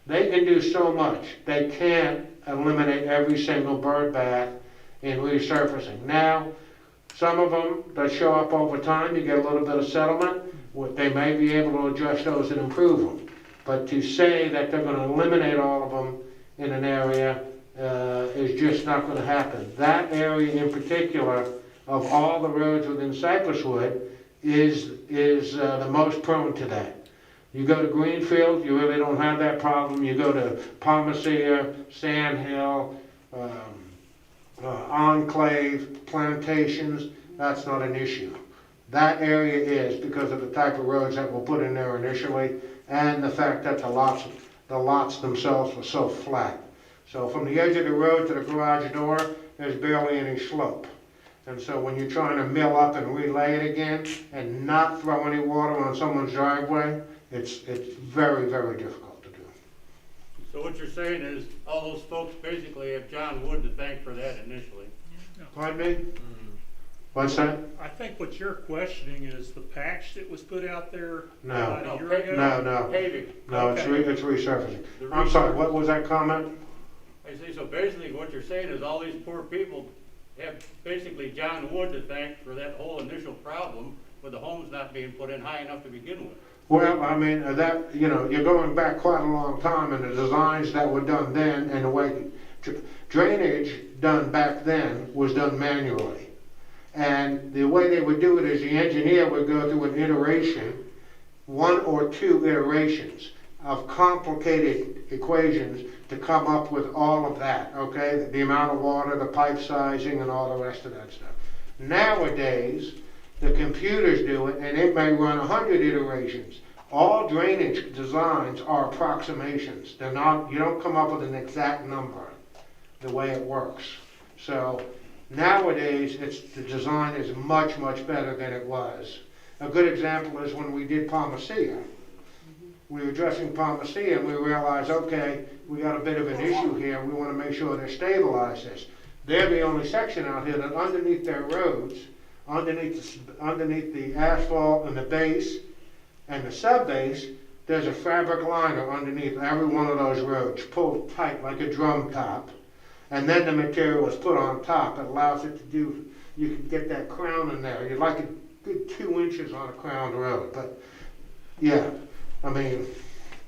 They can do so much. They can't eliminate every single bird bath in resurfacing. Now, some of them that show up over time, you get a little bit of settlement. They may be able to adjust those and improve them. But to say that they're going to eliminate all of them in an area is just not going to happen. That area in particular, of all the roads within Cypresswood, is the most prone to that. You go to Greenfield, you really don't have that problem. You go to Palmacia, Sand Hill, Enclave, Plantations, that's not an issue. That area is because of the type of roads that were put in there initially and the fact that the lots themselves were so flat. So from the edge of the road to the garage door, there's barely any slope. And so when you're trying to mill up and relay it again and not throw any water on someone's driveway, it's very, very difficult to do. So what you're saying is all those folks basically have John Wood to thank for that initially. Pardon me? What's that? I think what you're questioning is the patch that was put out there No. about a year ago? No. Paving. No, Okay. it's resurfacing. I'm sorry, what was that comment? I see, so basically what you're saying is all these poor people have basically John Wood to thank for that whole initial problem with the homes not being put in high enough to begin with. Well, I mean, you're going back quite a long time, and the designs that were done then and the way drainage done back then was done manually. And the way they would do it is the engineer would go through an iteration, one or two iterations of complicated equations to come up with all of that, okay? The amount of water, the pipe sizing, and all the rest of that stuff. Nowadays, the computers do it, and it may run 100 iterations. All drainage designs are approximations. They're not, you don't come up with an exact number the way it works. So nowadays, the design is much, much better than it was. A good example is when we did Palmacia. We were addressing Palmacia and we realized, okay, we got a bit of an issue here. We want to make sure they stabilize this. They're the only section out here that underneath their roads, underneath the asphalt and the base and the sub-base, there's a fabric liner underneath every one of those roads, pulled tight like a drum top. And then the material is put on top. It allows it to do, you can get that crown in there. You'd like a good 2 inches on a crowned road. But yeah, I mean,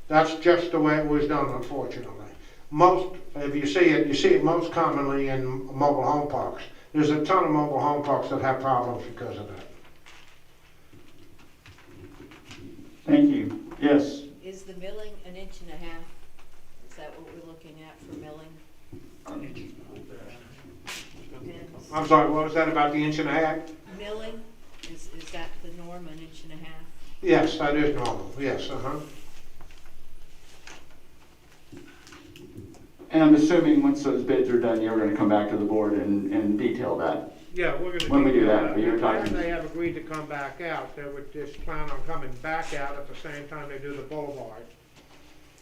that's just the way it was done, unfortunately. Most, if you see it most commonly in mobile home parks. There's a ton of mobile home parks that have problems because of that. Thank you. Yes? Is the milling 1.5 inches? Is that what we're looking at for milling? I'm sorry, what was that about the 1.5 inches? Milling, is that the norm, 1.5 inches? Yes, that is normal, yes, And I'm assuming once those bids are done, you're gonna come back to the board and detail that. Yeah, we're gonna. When we do that, but you're And talking. they have agreed to come back out. They would just plan on coming back out at the same time they do the boulevard.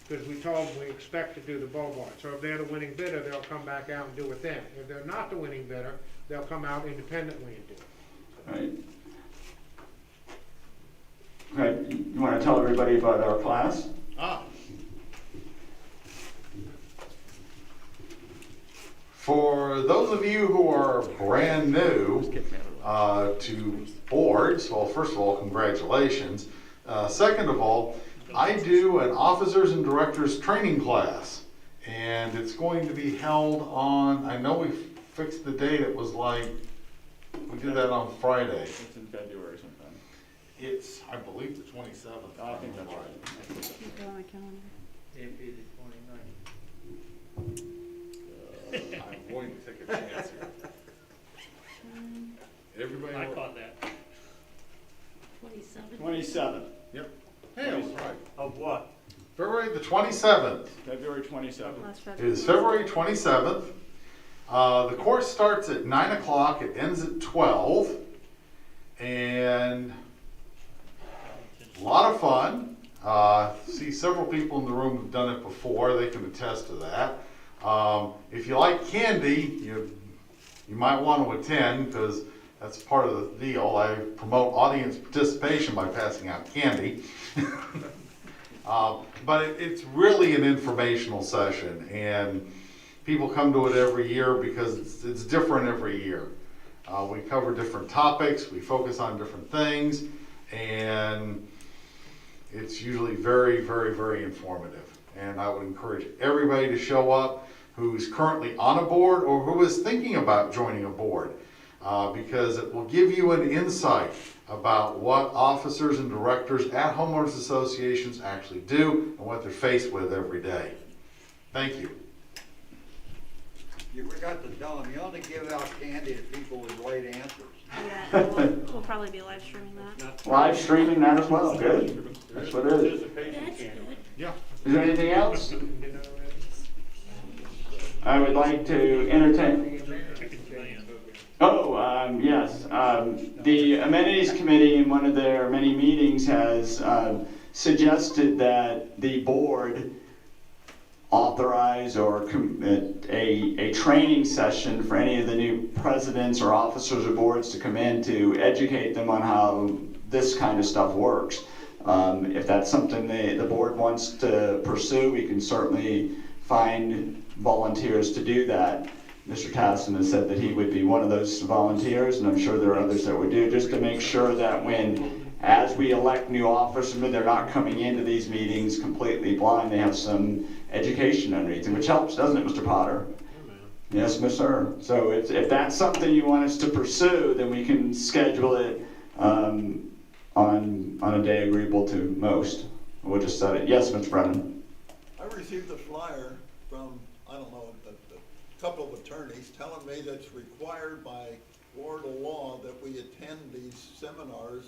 Because we told them we expect to do the boulevard. So if they're the winning bidder, they'll come back out and do it then. If they're not the winning bidder, they'll come out independently and do it. Right. Okay, you wanna tell everybody about our class? For those of you who are brand new to boards, well, first of all, congratulations. Second of all, I do an officers and directors training class, and it's going to be held on, I know we fixed the date, it was like, we did that on Friday. It's in February sometime. It's, I believe, the 27th. I think that's right. Keep it on my calendar. It'd be the 29th. I'm willing to take a chance here. Everybody. I caught that. 27. 27th. Yep. Hey, I was right. Of what? February the 27th. February 27th. Last It is February 27th. The course starts at 9 o'clock. It ends at 12. And a lot of fun. See several people in the room who've done it before. They can attest to that. If you like candy, you might want to attend because that's part of the deal. I promote audience participation by passing out candy. But it's really an informational session, and people come to it every year because it's different every year. We cover different topics, we focus on different things, and it's usually very, very, very informative. And I would encourage everybody to show up who's currently on a board or who is thinking about joining a board, because it will give you an insight about what officers and directors at homeowners associations actually do and what they're faced with every day. Thank you. You forgot to tell them, you only give out candy to people with late answers. Yeah, we'll probably be live streaming that. Live streaming that as well, good. That's what it is. Participation candy. Yeah. Is there anything else? I would like to entertain. Yes. The Amenities Committee in one of their many meetings has suggested that the board authorize or commit a training session for any of the new presidents or officers or boards to come in to educate them on how this kind of stuff works. If that's something the board wants to pursue, we can certainly find volunteers to do that. Mr. Tasson has said that he would be one of those volunteers, and I'm sure there are others that would do, just to make sure that as we elect new officers, they're not coming into these meetings completely blind. They have some education underneath them, which helps, doesn't it, Mr. Potter? Yes, Miss Sir. So if that's something you want us to pursue, then we can schedule it on a day agreeable to most. We'll just set it. Yes, Mr. Brennan. I received a flyer from, I don't know, a couple of attorneys telling me that it's required by Florida law that we attend these seminars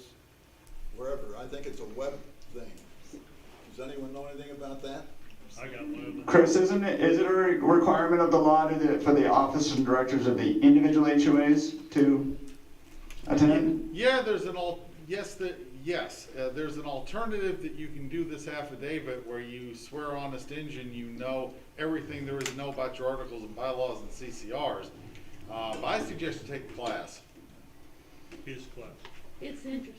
wherever. I think it's a web thing. Does anyone know anything about that? I got one of them. Chris, is it a requirement of the law for the officers and directors of the individual HOAs to attend? Yeah, there's an there's an alternative that you can do this affidavit where you swear honest injun, you know everything there is to know about your articles and bylaws and CCRs. I suggest you take the class. His class. It's interesting.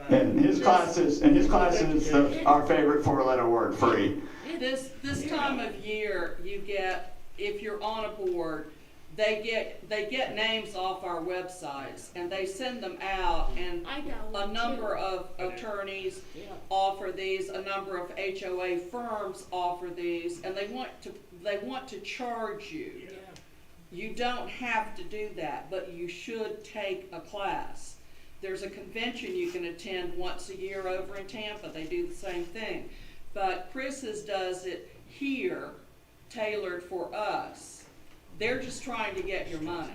And his classes, our favorite four-letter word, free. This time of year, you get, if you're on a board, they get names off our websites and they send them out, and a number of attorneys offer these, a number of HOA firms offer these, and they want to charge you. You don't have to do that, but you should take a class. There's a convention you can attend once a year over in Tampa. They do the same thing. But Chris's does it here, tailored for us. They're just trying to get your money.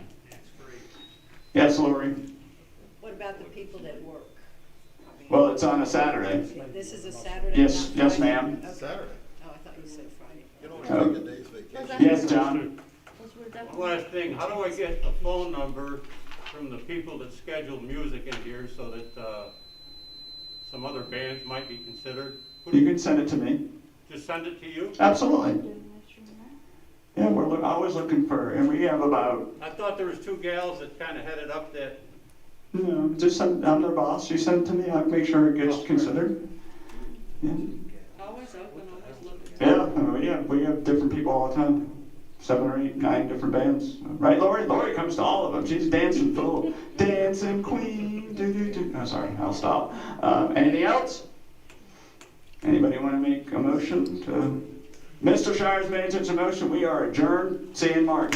Yes, Lori? What about the people that work? Well, it's on a Saturday. This is a Saturday? Yes, not yes, Friday? ma'am. Okay. Saturday. Oh, I thought you said Friday. You don't take a day's vacation. Yes, John? Last thing, how do I get a phone number from the people that schedule music in here so that some other bands might be considered? You can send it to me. Just send it to you? Absolutely. Yeah, we're always looking for, and we have about, I thought there was two gals that kind of headed up that. just send, I'm their boss, you send it to me, I'll make sure it gets considered. Yeah, Always open, always looking. we have different people all the time. 7 or 8, 9 different bands. Right, Lori? Lori comes to all of them. She's dancing fool. Dancing queen. Do. Oh, sorry, I'll stop. Anything else? Anybody want to make a motion to? Mr. Shires made such a motion. We are adjourned. See you in March.